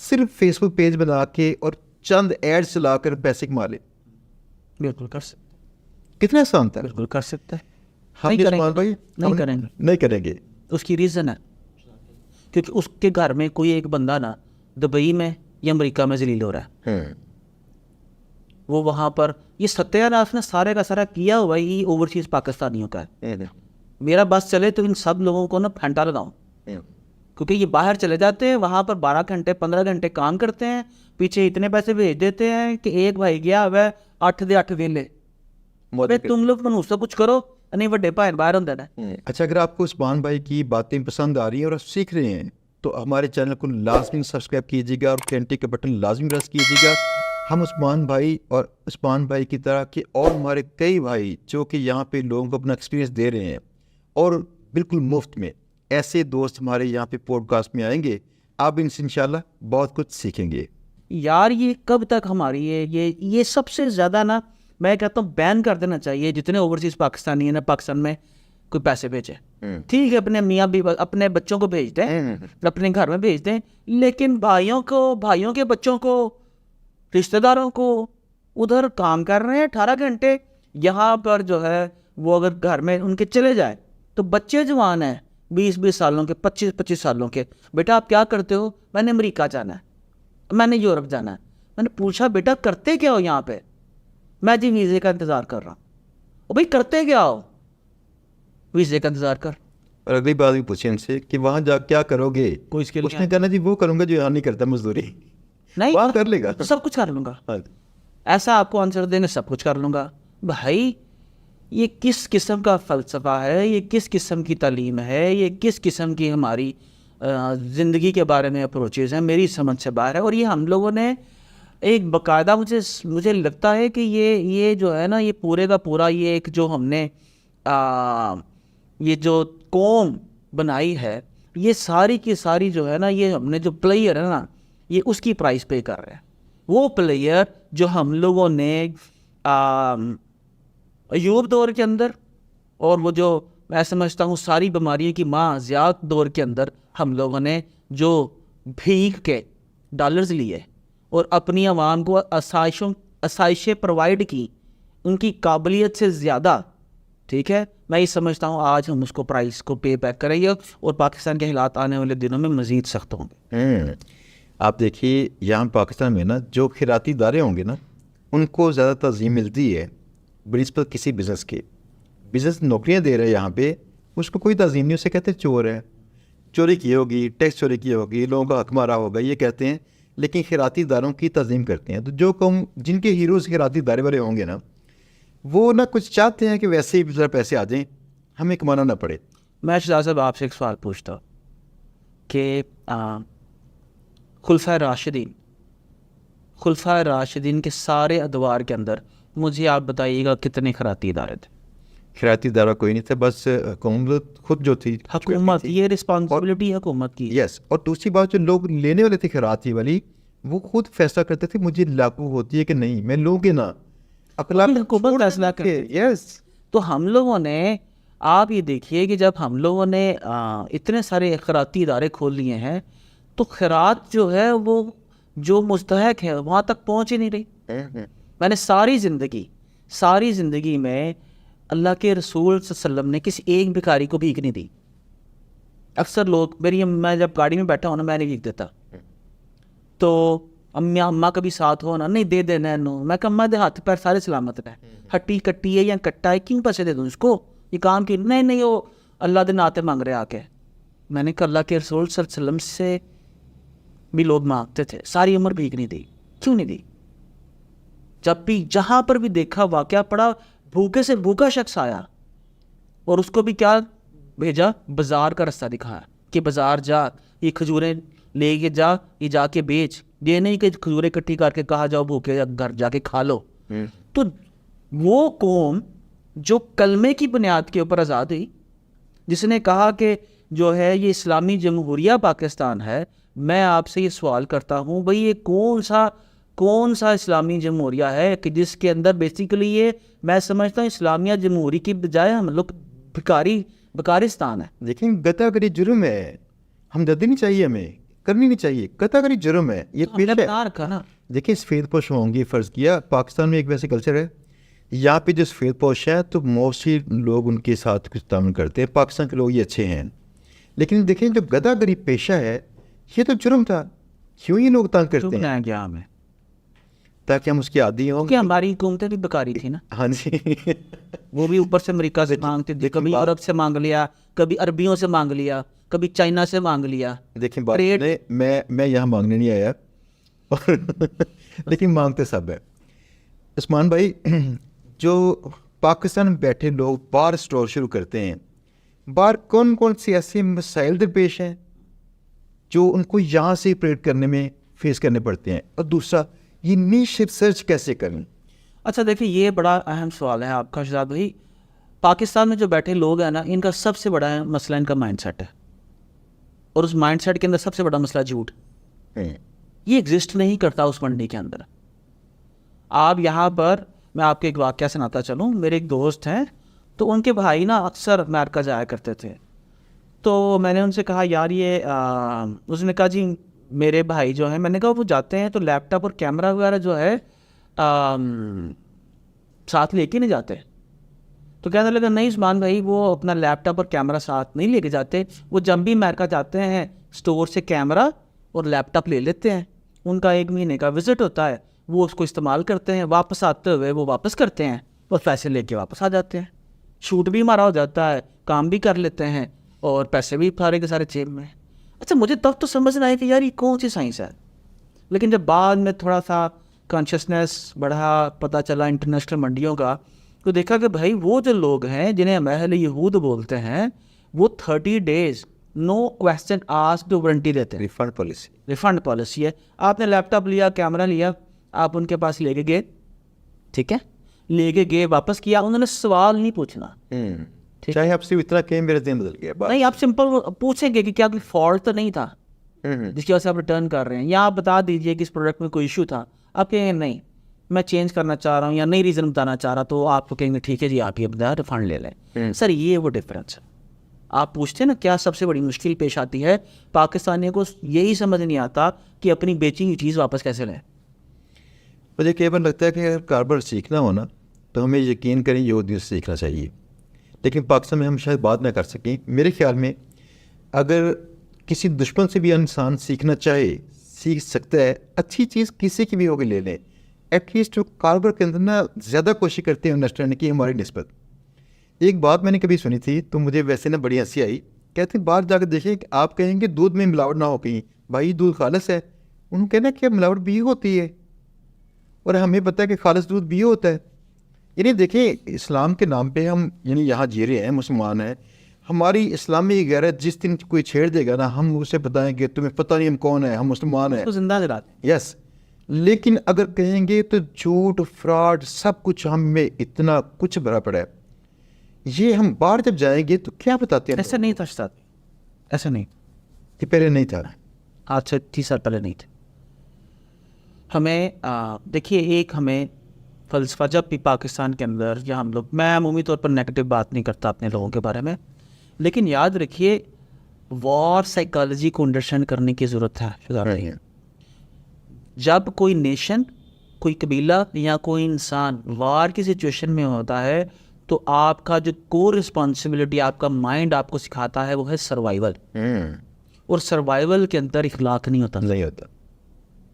सिर्फ फेसबुक पेज बना के और चंद एड्स चला कर पैसे कमा ले? बिल्कुल कर सकते, कितना आसान था। बिल्कुल कर सकते हैं। हम नहीं ये करेंगे, उस्मान भाई नहीं करेंगे, नहीं करेंगे। उसकी रीज़न है क्योंकि उसके घर में कोई एक बंदा ना दुबई में या अमेरिका में जलील हो रहा है, वो वहाँ पर ये सत्यानाश ने सारे का सारा किया हुआ ही ओवरसीज़ पाकिस्तानियों का है। मेरा बस चले तो इन सब लोगों को ना फंटा लगाऊं, क्योंकि ये बाहर चले जाते हैं, वहाँ पर 12 घंटे 15 घंटे काम करते हैं, पीछे इतने पैसे भेज देते हैं कि एक भाई गया वह 8 दे 8 वेले, तुम लोग मनुष्य कुछ करो नहीं, वड्डे भाई बाहर होंगे ना। अच्छा, अगर आपको उस्मान भाई की बातें पसंद आ रही हैं और आप सीख रहे हैं तो हमारे चैनल को लाजमी सब्सक्राइब कीजिएगा और घंटे का बटन लाजमी प्रेस कीजिएगा। हम उस्मान भाई और उस्मान भाई की तरह के और हमारे कई भाई जो कि यहाँ पे लोगों को अपना एक्सपीरियंस दे रहे हैं और बिल्कुल मुफ्त में, ऐसे दोस्त हमारे यहाँ पे पॉडकास्ट में आएंगे, आप इनसे इंशाल्लाह बहुत कुछ सीखेंगे। यार ये कब तक हमारी ये सबसे ज़्यादा ना मैं कहता हूँ बैन कर देना चाहिए। जितने ओवरसीज़ पाकिस्तानी हैं ना, पाकिस्तान में कोई पैसे भेजे, ठीक है, अपने मियाँ भी अपने बच्चों को भेज दें, अपने घर में भेज दें, लेकिन भाइयों के बच्चों को, रिश्तेदारों को उधर काम कर रहे हैं 18 घंटे, यहाँ पर जो है वो अगर घर में उनके चले जाए तो बच्चे जवान हैं 20-20 सालों के, 25-25 सालों के, बेटा आप क्या करते हो? मैंने अमेरिका जाना है, मैंने यूरोप जाना है। मैंने पूछा बेटा करते क्या हो यहाँ पे? मैं जी वीज़े का इंतज़ार कर रहा हूँ। ओ भाई करते क्या हो? वीज़े का इंतज़ार कर। और अगली बात भी पूछे इनसे कि वहाँ जा क्या करोगे? कोई स्किल उसने कहना जी वो करूँगा जो यहाँ नहीं करता मजदूरी, नहीं वहाँ कर लेगा, सब कुछ कर लूँगा। हाँ। ऐसा आपको आंसर देंगे, सब कुछ कर लूँगा। भाई ये किस किस्म का फ़लसफ़ा है, ये किस किस्म की तालीम है, ये किस किस्म की हमारी ज़िंदगी के बारे में अप्रोचेज़ हैं, मेरी समझ से बाहर है। और ये हम लोगों ने एक बाकायदा, मुझे लगता है कि ये जो है ना, ये पूरे का पूरा ये एक जो हमने ये जो कौम बनाई है, ये सारी की सारी जो है ना, ये हमने जो प्लेयर है ना, ये उसकी प्राइस पे कर रहे हैं। वो प्लेयर जो हम लोगों ने अयूब दौर के अंदर, और वो जो मैं समझता हूँ सारी बीमारियों की माँ ज़ियाद दौर के अंदर हम लोगों ने जो भीख के डॉलर्स लिए और अपनी आवाम को आसाइशें प्रोवाइड की, उनकी काबिलियत से ज़्यादा, ठीक है, मैं ये समझता हूँ आज हम उसको प्राइस को पे बैक करेंगे और पाकिस्तान के हालात आने वाले दिनों में मज़ीद सख्त होंगे। आप देखिए यहाँ पाकिस्तान में ना जो खैराती इदारे होंगे ना, उनको ज़्यादा तज़ीम मिलती है बनिस्बत किसी बिज़नेस के। बिज़नेस नौकरियाँ दे रहे हैं यहाँ पे, उसको कोई तज़ीम नहीं, उसे कहते चोर है, चोरी की होगी, टैक्स चोरी की होगी, लोगों का हक मारा होगा, ये कहते हैं, लेकिन खैराती इदारों की तज़ीम करते हैं। तो जो कौम जिनके हीरोज़ खैराती इदारे वाले होंगे ना, वो ना कुछ चाहते हैं कि वैसे ही ज़रा पैसे आ जाएँ, हमें कमाना ना पड़े। मैं शहजाद साहब आपसे एक सवाल पूछता हूँ कि खुलफा राशिदीन के सारे अदवार के अंदर मुझे आप बताइएगा कितने खैराती इदारे थे? खैराती इदारा कोई नहीं था, बस हुकूमत खुद जो थी हुकूमत, ये रिस्पॉन्सिबिलिटी है हुकूमत की। यस। और दूसरी बात, जो लोग लेने वाले थे खैराती वाली, वो खुद फैसला करते थे मुझे लागू होती है कि नहीं, मैं लूँगी ना, अकला हुकूमत फैसला करती है। यस। तो हम लोगों ने, आप ये देखिए कि जब हम लोगों ने इतने सारे खैराती इदारे खोल लिए हैं, तो खैरात जो है वो जो मुस्तहक है वहाँ तक पहुँच ही नहीं रही। मैंने सारी ज़िंदगी में अल्लाह के रसूल सल्लल्लाहु अलैहि वसल्लम ने किसी एक भिखारी को भीख नहीं दी। अक्सर लोग मैं जब गाड़ी में बैठा हूँ ना, मैं नहीं भीख देता। तो अम्मा कभी साथ हो ना, नहीं दे देना नो, मैं कहा अम्मा दे हाथ पैर सारे सलामत है, हट्टी कट्टी है या कट्टा है, क्यों पैसे दे दूँ इसको, ये काम की नहीं वो अल्लाह के नाते मांग रहे आके। मैंने कहा अल्लाह के रसूल सल्लल्लाहु अलैहि वसल्लम से भी लोग मांगते थे, सारी उम्र भीख नहीं दी, क्यों नहीं दी? जब भी जहाँ पर भी देखा वाक़या पड़ा, भूखे से भूखा शख्स आया और उसको भी क्या भेजा, बाज़ार का रास्ता दिखाया कि बाज़ार जा, ये खजूरें ले के जा, ये जाके बेच, ये नहीं कि खजूरें इकट्ठी करके कहा जाओ भूखे घर जाके खा लो। तो वो कौम जो कलमे की बुनियाद के ऊपर आज़ाद हुई, जिसने कहा कि जो है ये इस्लामी जमहूरिया पाकिस्तान है, मैं आपसे ये सवाल करता हूँ भाई, ये कौन सा इस्लामी जमहूरिया है कि जिसके अंदर बेसिकली ये, मैं समझता हूँ इस्लामिया जमहूरी की बजाय हम लोग भिकारिस्तान है। लेकिन गतागरी जुर्म है, हमदर्दी नहीं चाहिए, हमें करनी नहीं चाहिए, गतागरी जुर्म है, ये पेशा है। रखा ना। क्या हमें, ताकि हम उसके आदी हों। कि हमारी हुकूमतें भी बेकारी थी ना। हाँ जी। वो भी ऊपर से अमेरिका से मांगते थे, कभी अरब से मांग लिया, कभी अरबियों से मांग लिया, कभी चाइना से मांग लिया। देखें बात नहीं, मैं यहाँ मांगने नहीं आया और लेकिन मांगते सब है। उस्मान भाई, जो पाकिस्तान में बैठे लोग बार स्टोर शुरू करते हैं, बार कौन कौन से ऐसे मसाइल दरपेश हैं जो उनको यहाँ से ऑपरेट करने में फेस करने पड़ते हैं, और दूसरा ये नीश रिसर्च कैसे करें? अच्छा देखिए, ये बड़ा अहम सवाल है आपका शहजाद भाई। पाकिस्तान में जो बैठे लोग हैं ना, इनका सबसे बड़ा मसला इनका माइंडसेट है, और उस माइंडसेट के अंदर सबसे बड़ा मसला झूठ। ये एग्जिस्ट नहीं करता उस मंडी के अंदर। आप यहाँ पर, मैं आपके एक वाक़या सुनाता चलूँ। मेरे एक दोस्त हैं, तो उनके भाई ना अक्सर अमेरिका जाया करते थे। तो मैंने उनसे कहा यार ये उसने कहा जी मेरे भाई जो है, मैंने कहा वो जाते हैं तो लैपटॉप और कैमरा वगैरह जो है साथ लेके नहीं जाते। तो कहने लगा नहीं उस्मान भाई, वो अपना लैपटॉप और कैमरा साथ नहीं लेके जाते, वो जब भी अमेरिका जाते हैं स्टोर से कैमरा और लैपटॉप ले लेते हैं, उनका 1 महीने का विज़िट होता है, वो उसको इस्तेमाल करते हैं, वापस आते हुए वो वापस करते हैं और पैसे लेके वापस आ जाते हैं। शूट भी हमारा हो जाता है, काम भी कर लेते हैं और पैसे भी सारे के सारे जेब में। अच्छा, मुझे तब तो समझ ना आया कि यार ये कौन सी साइंस है। लेकिन जब बाद में थोड़ा सा कॉन्शियसनेस बढ़ा, पता चला इंटरनेशनल मंडियों का, तो देखा कि भाई वो जो लोग हैं जिन्हें हम अहले यहूद बोलते हैं, वो 30 days no question asked warranty देते हैं। रिफंड पॉलिसी है। आपने लैपटॉप लिया, कैमरा लिया, आप उनके पास लेके गए, ठीक है, लेके गए, वापस किया, उन्होंने सवाल नहीं पूछना। चाहे आपसे इतना कहें मेरा दिन बदल गया, नहीं, आप सिंपल पूछेंगे कि क्या कोई फॉल्ट तो नहीं था जिसकी वजह से आप रिटर्न कर रहे हैं, या आप बता दीजिए कि इस प्रोडक्ट में कोई इशू था। आप कहेंगे नहीं मैं चेंज करना चाह रहा हूँ या नहीं रीज़न बताना चाह रहा, तो आपको कहेंगे ठीक है जी आप ये बता रिफंड ले लें। सर ये वो डिफरेंस है। आप पूछते हैं ना क्या सबसे बड़ी मुश्किल पेश आती है, पाकिस्तानियों को यही समझ नहीं आता कि अपनी बेची हुई चीज़ वापस कैसे लें। मुझे कई बार लगता है कि अगर कारबार सीखना हो ना, तो हमें यकीन करें यहूदियों से सीखना चाहिए, लेकिन पाकिस्तान में हम शायद बात ना कर सकें। मेरे ख्याल में अगर किसी दुश्मन से भी इंसान सीखना चाहे, सीख सकता है। अच्छी चीज़ किसी की भी होगी ले लें, एटलीस्ट जो कारोबार के अंदर ना ज़्यादा कोशिश करते हैं अंडरस्टैंड की हमारी निस्बत। एक बात मैंने कभी सुनी थी तो मुझे वैसे ना बड़ी हंसी आई। कहते हैं बाहर जाकर देखें कि आप कहेंगे दूध में मिलावट ना हो कहीं, भाई दूध खालिस है। उन्होंने कहना कि मिलावट भी होती है और हमें पता है कि खालिस दूध भी होता है। यानी देखें इस्लाम के नाम पे हम यानी यहाँ जी रहे हैं, मुसलमान हैं, हमारी इस्लामी गैरत जिस दिन कोई छेड़ देगा ना, हम उसे बताएंगे तुम्हें पता नहीं हम कौन है, हम मुसलमान हैं, तो जिंदा जलाते। यस। लेकिन अगर कहेंगे तो झूठ फ्रॉड सब कुछ हम में इतना कुछ भरा पड़ा है। ये हम बाहर जब जाएंगे तो क्या बताते हैं? ऐसा नहीं था उस्ताद, ऐसा नहीं, कि पहले नहीं था। आज से 30 साल पहले नहीं थे। हमें देखिए, एक हमें फ़लसफ़ा जब भी पाकिस्तान के अंदर, या हम लोग, मैं अमूमी तौर पर नेगेटिव बात नहीं करता अपने लोगों के बारे में, लेकिन याद रखिए वॉर साइकोलॉजी को अंडरस्टैंड करने की ज़रूरत है शुदा भाई। जब कोई नेशन, कोई कबीला या कोई इंसान वार की सिचुएशन में होता है तो आपका जो कोर रिस्पॉन्सिबिलिटी आपका माइंड आपको सिखाता है वो है सर्वाइवल, और सर्वाइवल के अंदर इखलाक नहीं होता। नहीं होता।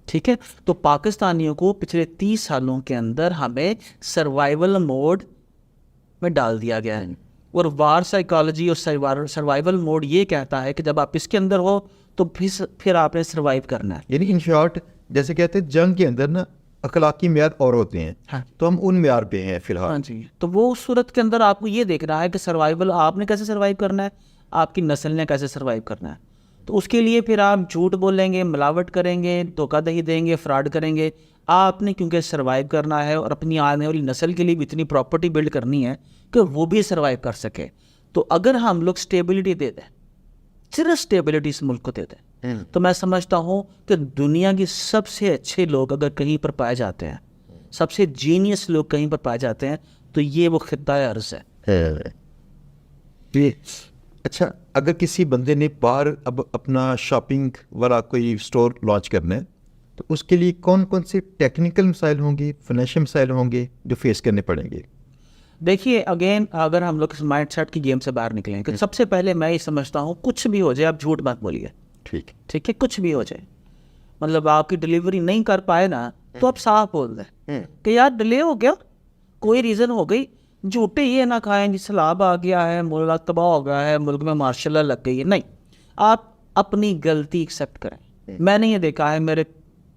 ठीक है, तो पाकिस्तानियों को पिछले 30 सालों के अंदर हमें सर्वाइवल मोड में डाल दिया गया है, और वार साइकोलॉजी और सर्वाइवल मोड ये कहता है कि जब आप इसके अंदर हो तो फिर आपने सर्वाइव करना है। यानी इन शॉर्ट जैसे कहते हैं जंग के अंदर ना अखलाकी म्यार और होते हैं। हाँ। तो हम उन म्यार पे हैं फिलहाल। हाँ जी, तो वो उस सूरत के अंदर आपको ये देखना है कि सर्वाइवल आपने कैसे सर्वाइव करना है, आपकी नस्ल ने कैसे सर्वाइव करना है। तो उसके लिए फिर आप झूठ बोलेंगे, मिलावट करेंगे, धोखाधड़ी देंगे, फ्रॉड करेंगे। आपने क्योंकि सर्वाइव करना है और अपनी आने वाली नस्ल के लिए भी इतनी प्रॉपर्टी बिल्ड करनी है कि वो भी सर्वाइव कर सके। तो अगर हम लोग स्टेबिलिटी दे दें, सिर्फ स्टेबिलिटी इस मुल्क को दे दें, तो मैं समझता हूँ कि दुनिया के सबसे अच्छे लोग अगर कहीं पर पाए जाते हैं, सबसे जीनियस लोग कहीं पर पाए जाते हैं, तो ये वो खित्ता अर्ज़ है। अच्छा, अगर किसी बंदे ने बाहर अब अपना शॉपिंग वाला कोई स्टोर लॉन्च करना है तो उसके लिए कौन कौन से टेक्निकल मसाइल होंगे, फाइनेंशियल मसाइल होंगे जो फेस करने पड़ेंगे? देखिए, अगेन अगर हम लोग इस माइंड सेट की गेम से बाहर निकलें कि सबसे पहले मैं ये समझता हूँ कुछ भी हो जाए आप झूठ मत बोलिए। ठीक है, कुछ भी हो जाए, मतलब आपकी डिलीवरी नहीं कर पाए ना तो आप साफ बोल दें कि यार डिले हो गया, कोई रीज़न हो गई। झूठे ये ना खाएं जी सैलाब आ गया है, मुल्क तबाह हो गया है, मुल्क में मार्शल लॉ लग गई है। नहीं, आप अपनी गलती एक्सेप्ट करें। मैंने ये देखा है, मेरे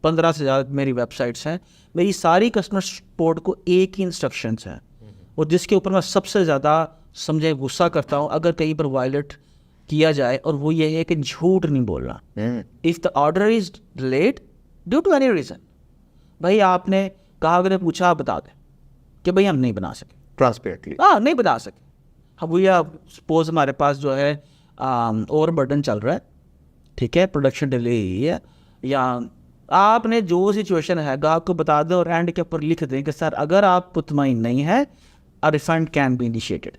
15 से ज़्यादा मेरी वेबसाइट्स हैं, मेरी सारी कस्टमर सपोर्ट को एक ही इंस्ट्रक्शंस हैं, और जिसके ऊपर मैं सबसे ज़्यादा समझे गुस्सा करता हूँ अगर कहीं पर वायलेट किया जाए, और वो ये है कि झूठ नहीं बोलना। If the order is delayed due to any reason, भाई आपने कहा, अगर पूछा आप बता दें कि भाई हम नहीं बना सके, ट्रांसपेरेंटली। नहीं बता सके। अब भैया सपोज हमारे पास जो है ओवर बर्डन चल रहा है, ठीक है, प्रोडक्शन डिले हुई है, या आपने जो सिचुएशन है गाहक को बता दो और एंड के ऊपर लिख दें कि सर अगर आप मुतमईन नहीं है, a refund can be initiated,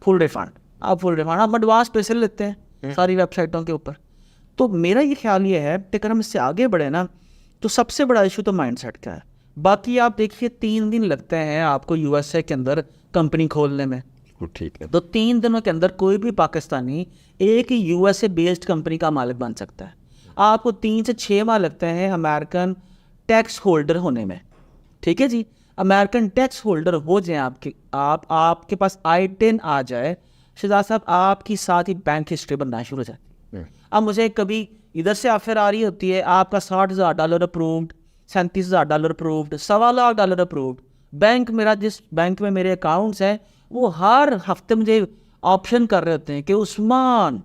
full refund. आप फुल रिफंड, आप एडवांस पैसे लेते हैं सारी वेबसाइटों के ऊपर। तो मेरा ये ख्याल ये है कि अगर हम इससे आगे बढ़े ना, तो सबसे बड़ा इशू तो माइंडसेट का है। बाकी आप देखिए 3 दिन लगते हैं आपको यूएसए के अंदर कंपनी खोलने में, ठीक है, तो 3 दिनों के अंदर कोई भी पाकिस्तानी एक ही यूएसए बेस्ड कंपनी का मालिक बन सकता है। आपको 3 से 6 माह लगते हैं अमेरिकन टैक्स होल्डर होने में। ठीक है जी, अमेरिकन टैक्स होल्डर हो जाए आपके पास I-10 आ जाए शहजाद साहब, आपकी साथ ही बैंक हिस्ट्री बनना शुरू हो जाती है। अब मुझे कभी इधर से ऑफर आ रही होती है, आपका $60,000 अप्रूव्ड, $37,000 अप्रूव्ड, $1,25,000 अप्रूव्ड। बैंक मेरा, जिस बैंक में मेरे अकाउंट्स हैं, वो हर हफ्ते मुझे ऑप्शन कर रहे होते हैं कि उस्मान,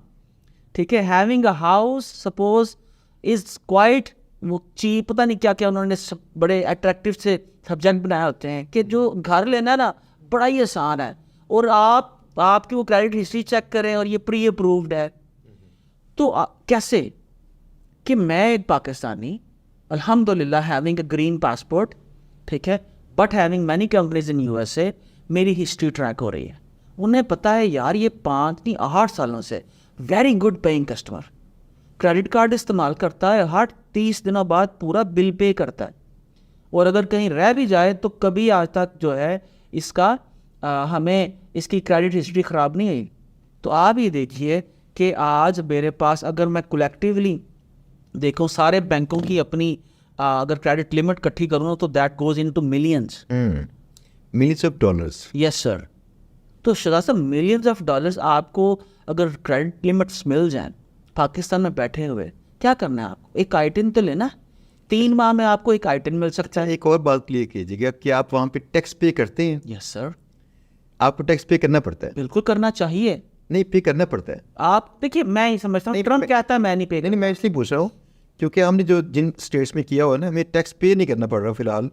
ठीक है, having a house suppose is quite, वो चीप, पता नहीं क्या क्या उन्होंने बड़े अट्रैक्टिव से सब्जेक्ट बनाए होते हैं कि जो घर लेना है ना बड़ा ही आसान है, और आपकी वो क्रेडिट हिस्ट्री चेक करें और ये प्री अप्रूव्ड है। तो कैसे कि मैं एक पाकिस्तानी, अल्हम्दुलिल्लाह हैविंग अ ग्रीन पासपोर्ट, ठीक है, but having many companies in USA, मेरी हिस्ट्री ट्रैक हो रही है। उन्हें पता है यार ये 5 नहीं 8 सालों से very good paying customer, credit card इस्तेमाल करता है, हर 30 दिनों बाद पूरा बिल पे करता है, और अगर कहीं रह भी जाए तो कभी आज तक जो है इसका हमें इसकी क्रेडिट हिस्ट्री ख़राब नहीं हुई। तो आप ये देखिए कि आज मेरे पास, अगर मैं कलेक्टिवली देखूं सारे बैंकों की अपनी अगर क्रेडिट लिमिट इकट्ठी करूँ तो that goes into millions of dollars. Yes sir. तो शहजाद साहब, मिलियंस ऑफ डॉलर्स आपको अगर क्रेडिट लिमिट्स मिल जाएं पाकिस्तान में बैठे हुए, क्या करना है आपको? एक I-10 तो लेना, 3 माह में आपको एक I-10 मिल सकता है। एक और बात क्लियर कीजिएगा कि आप वहाँ पे टैक्स पे करते हैं? यस सर, आपको टैक्स पे करना पड़ता है? बिल्कुल करना चाहिए। नहीं, पे करना पड़ता है। आप देखिए, मैं ये समझता हूँ ट्रम्प कहता है मैं नहीं पे। नहीं, मैं इसलिए पूछ रहा हूँ क्योंकि हमने जो जिन स्टेट्स में किया हुआ ना, हमें टैक्स पे नहीं करना पड़ रहा फिलहाल,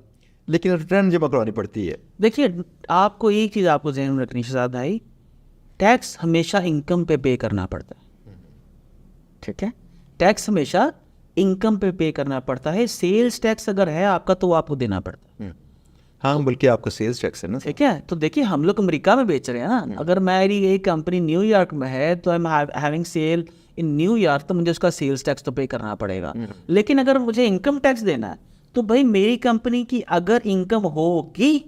लेकिन रिटर्न जमा करवानी पड़ती है। देखिए, आपको एक चीज़ आपको ज़हन में रखनी शहजाद भाई, टैक्स हमेशा इनकम पे करना पड़ता है, ठीक है? टैक्स हमेशा इनकम पे करना पड़ता है। सेल्स टैक्स अगर है आपका तो वो आपको देना पड़ता है। हाँ, बल्कि आपका सेल्स टैक्स है ना। ठीक है, तो देखिए हम लोग अमेरिका में बेच रहे हैं ना, अगर मेरी एक कंपनी न्यूयॉर्क में है तो I am having sale in New York, तो मुझे उसका सेल्स टैक्स तो पे करना पड़ेगा। लेकिन अगर मुझे इनकम टैक्स देना है तो भाई मेरी कंपनी की अगर इनकम होगी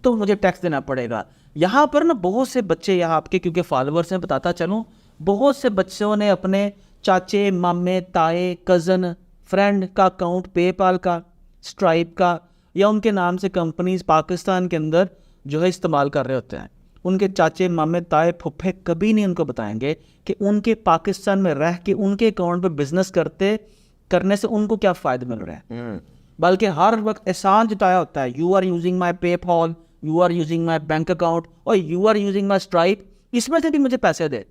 तो मुझे टैक्स देना पड़ेगा। यहाँ पर ना बहुत से बच्चे, यहाँ आपके क्योंकि फॉलोअर्स हैं बताता चलूँ, बहुत से बच्चों ने अपने चाचे, मामे, ताए, कज़न, फ्रेंड का अकाउंट पेपाल का, स्ट्राइप का या उनके नाम से कंपनीज पाकिस्तान के अंदर जो है इस्तेमाल कर रहे होते हैं। उनके चाचे, मामे, ताए, फुफ्फे कभी नहीं उनको बताएंगे कि उनके पाकिस्तान में रह के उनके अकाउंट पे बिजनेस करने से उनको क्या फ़ायदे मिल रहे हैं, बल्कि हर वक्त एहसान जताया होता है, you are using my PayPal, you are using my bank account और you are using my Stripe, इसमें से भी मुझे पैसे दे।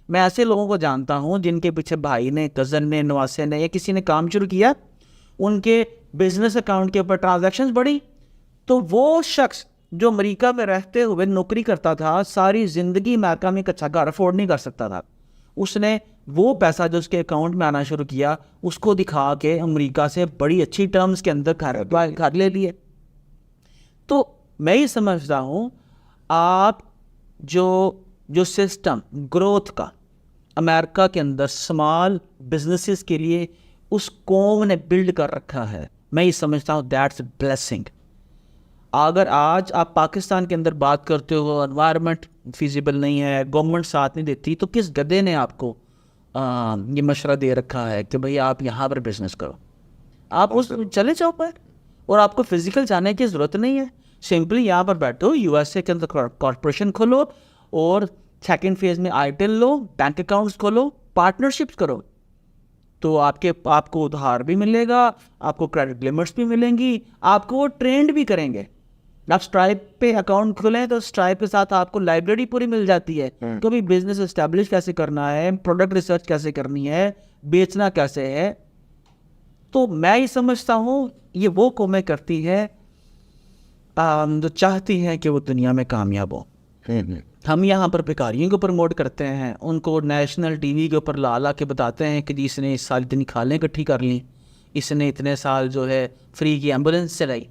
मैं ऐसे लोगों को जानता हूँ जिनके पीछे भाई ने, कज़न ने, नवासे ने या किसी ने काम शुरू किया, उनके बिजनेस अकाउंट के ऊपर ट्रांजैक्शंस बढ़ी, तो वो शख्स जो अमेरिका में रहते हुए नौकरी करता था, सारी ज़िंदगी अमेरिका में एक अच्छा घर अफोर्ड नहीं कर सकता था, उसने वो पैसा जो उसके अकाउंट में आना शुरू किया उसको दिखा के अमेरिका से बड़ी अच्छी टर्म्स के अंदर घर ले लिए। तो मैं ये समझता हूँ आप जो सिस्टम ग्रोथ का अमेरिका के अंदर स्मॉल बिजनेसेस के लिए उस कौम ने बिल्ड कर रखा है, मैं ये समझता हूँ दैट्स ब्लेसिंग। अगर आज आप पाकिस्तान के अंदर बात करते हो एनवायरनमेंट फिजिबल नहीं है, गवर्नमेंट साथ नहीं देती, तो किस गधे ने आपको ये मशवरा दे रखा है कि भाई आप यहाँ पर बिजनेस करो, आप उस चले जाओ पर, और आपको फिजिकल जाने की ज़रूरत नहीं है। सिंपली यहाँ पर बैठो, यूएसए के अंदर कॉर्पोरेशन खोलो और सेकेंड फेज में आईटेल लो, बैंक अकाउंट्स खोलो, पार्टनरशिप्स करो, तो आपको उधार भी मिलेगा, आपको क्रेडिट लिमिट्स भी मिलेंगी, आपको वो ट्रेंड भी करेंगे। आप स्ट्राइप पे अकाउंट खोलें तो स्ट्राइप के साथ आपको लाइब्रेरी पूरी मिल जाती है, कभी बिजनेस एस्टेब्लिश कैसे करना है, प्रोडक्ट रिसर्च कैसे करनी है, बेचना कैसे है। तो मैं ये समझता हूँ ये वो कौमें करती है जो चाहती हैं कि वो दुनिया में कामयाब हो। हम यहाँ पर भिखारियों को प्रमोट करते हैं, उनको नेशनल टीवी के ऊपर ला के बताते हैं कि जी इसने इस साल इतनी खालें इकट्ठी कर ली, इसने इतने साल जो है फ्री की एम्बुलेंस चलाई,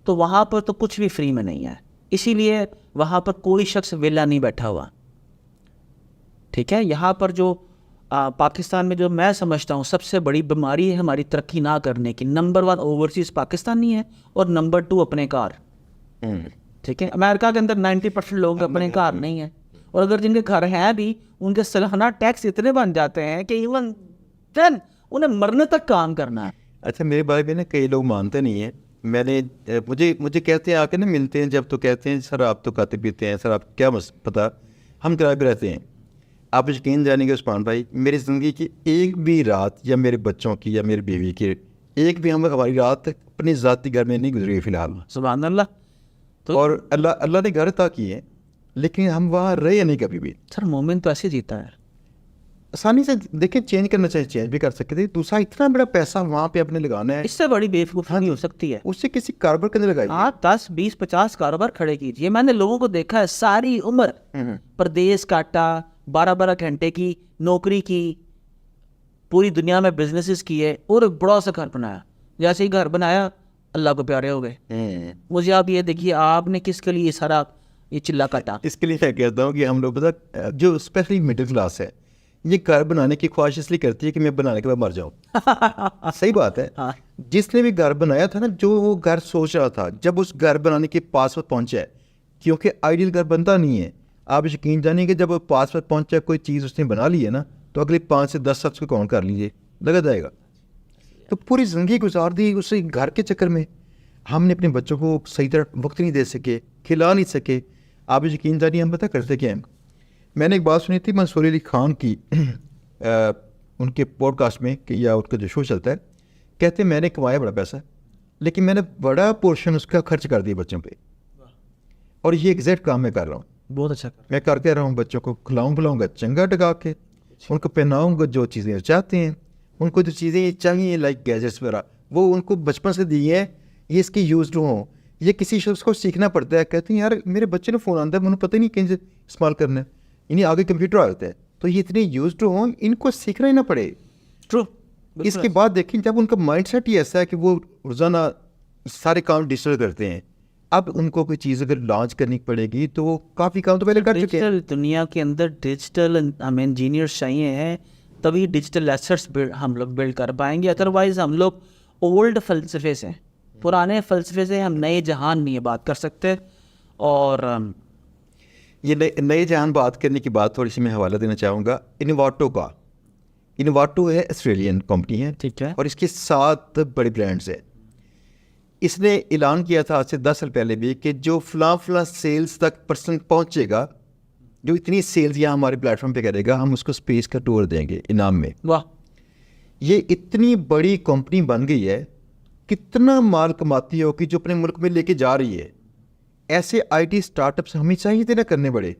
तो वहाँ पर तो कुछ भी फ्री में नहीं है, इसीलिए वहाँ पर कोई शख्स वेला नहीं बैठा हुआ। ठीक है, यहाँ पर जो पाकिस्तान में जो मैं समझता हूँ सबसे बड़ी बीमारी है हमारी तरक्की ना करने की, नंबर 1 ओवरसीज़ पाकिस्तानी है और नंबर 2 अपने कार। ठीक है, अमेरिका के अंदर 90% लोग अपने घर नहीं है, और अगर जिनके घर हैं भी उनके सालाना टैक्स इतने बन जाते हैं कि इवन देन उन्हें मरने तक काम करना है। अच्छा, मेरे बारे में ना कई लोग मानते नहीं हैं, मुझे कहते हैं आके ना मिलते हैं जब, तो कहते हैं सर आप तो खाते पीते हैं, सर आप क्या पता, हम किराए पे रहते हैं। आप यकीन जानेंगे उस्मान भाई, मेरी ज़िंदगी की एक भी रात या मेरे बच्चों की या मेरी बीवी की एक भी हमारी रात अपनी ज़ाती घर में नहीं गुजरी फ़िलहाल। सुभान अल्लाह। तो और अल्लाह ने घर अता किए हैं, लेकिन हम वहाँ रहे नहीं कभी भी। सर मोमिन तो ऐसे जीता है, आसानी से देखिए, चेंज करना चाहिए, चेंज भी कर सकते थे। दूसरा, इतना बड़ा पैसा वहाँ पे अपने लगाना है, इससे बड़ी बेवकूफ़ी नहीं हो सकती है। उससे किसी कारोबार के अंदर लगाइए। आप 10, 20, 50 कारोबार खड़े कीजिए। मैंने लोगों को देखा है सारी उम्र परदेश काटा, 12-12 घंटे की नौकरी की, पूरी दुनिया में बिजनेसेस किए और एक बड़ा सा घर बनाया। जैसे ही घर बनाया अल्लाह को प्यारे हो गए। मुझे आप ये देखिए, आपने किसके लिए सारा ये चिल्ला काटा? इसके लिए मैं कहता हूँ कि हम लोग पता, जो स्पेशली मिडिल क्लास है, ये घर बनाने की ख्वाहिश इसलिए करती है कि मैं बनाने के बाद मर जाऊँ। सही बात है। हाँ। जिसने भी घर बनाया था ना, जो वो घर सोच रहा था, जब उस घर बनाने के पास वक्त पहुँचा है, क्योंकि आइडियल घर बनता नहीं है। आप यकीन जानिए कि जब वो पास वक्त पहुँचा, कोई चीज़ उसने बना ली है ना, तो अगले 5 से 10 साल उसको काउंट कर लीजिए, लगा जाएगा। तो पूरी ज़िंदगी गुजार दी उस घर के चक्कर में। हमने अपने बच्चों को सही तरह वक्त नहीं दे सके, खिला नहीं सके। आप यकीन जानिए हम पता करते क्या हैं, मैंने एक बात सुनी थी मंसूर अली खान की उनके पॉडकास्ट में कि या उनका जो शो चलता है, कहते मैंने कमाया बड़ा पैसा, लेकिन मैंने बड़ा पोर्शन उसका खर्च कर दिया बच्चों पे, और ये एग्जैक्ट काम मैं कर रहा हूँ। बहुत अच्छा मैं करके रहा हूँ, बच्चों को खिलाऊँ पिलाऊँगा चंगा टका के, उनको पहनाऊँगा जो चीज़ें चाहते हैं, उनको जो चीज़ें चाहिए लाइक गैजेट्स वगैरह, वो उनको बचपन से दी है ये इसके यूज्ड हों, ये किसी शख्स को सीखना पड़ता है। कहते हैं यार मेरे बच्चे ने फ़ोन आता है, मैंने पता ही नहीं कहीं से इस्तेमाल करना है, इन्हें आगे कंप्यूटर आ जाता है, तो ये इतने यूज्ड हों, इनको सीखना ही ना पड़े। ट्रू। इसके बाद देखें जब उनका माइंडसेट ही ऐसा है कि वो रोज़ाना सारे काम डिजिटल करते हैं, अब उनको कोई चीज़ अगर लॉन्च करनी पड़ेगी तो वो काफ़ी काम तो पहले कर चुके हैं। डिजिटल दुनिया के अंदर डिजिटल हमें इंजीनियर्स चाहिए हैं, तभी डिजिटल एसेट्स हम लोग बिल्ड कर पाएंगे। अदरवाइज हम लोग ओल्ड फ़लसफ़े से, पुराने फ़लसफ़े से हम नए जहान नहीं बात कर सकते। और ये नए जहान बात करने की बात थोड़ी सी मैं हवाला देना चाहूँगा इनोवाटो का। इनोवाटो है ऑस्ट्रेलियन कंपनी है, ठीक है। और इसके 7 बड़े ब्रांड्स हैं। इसने ऐलान किया था आज से 10 साल पहले भी कि जो फलां सेल्स तक पर्सन पहुंचेगा, जो इतनी सेल्स यहाँ हमारे प्लेटफॉर्म पे करेगा, हम उसको स्पेस का टूर देंगे इनाम में। वाह, ये इतनी बड़ी कंपनी बन गई है, कितना माल कमाती होगी जो अपने मुल्क में लेके जा रही है। ऐसे आईटी स्टार्टअप्स हमें चाहिए थे ना करने बड़े।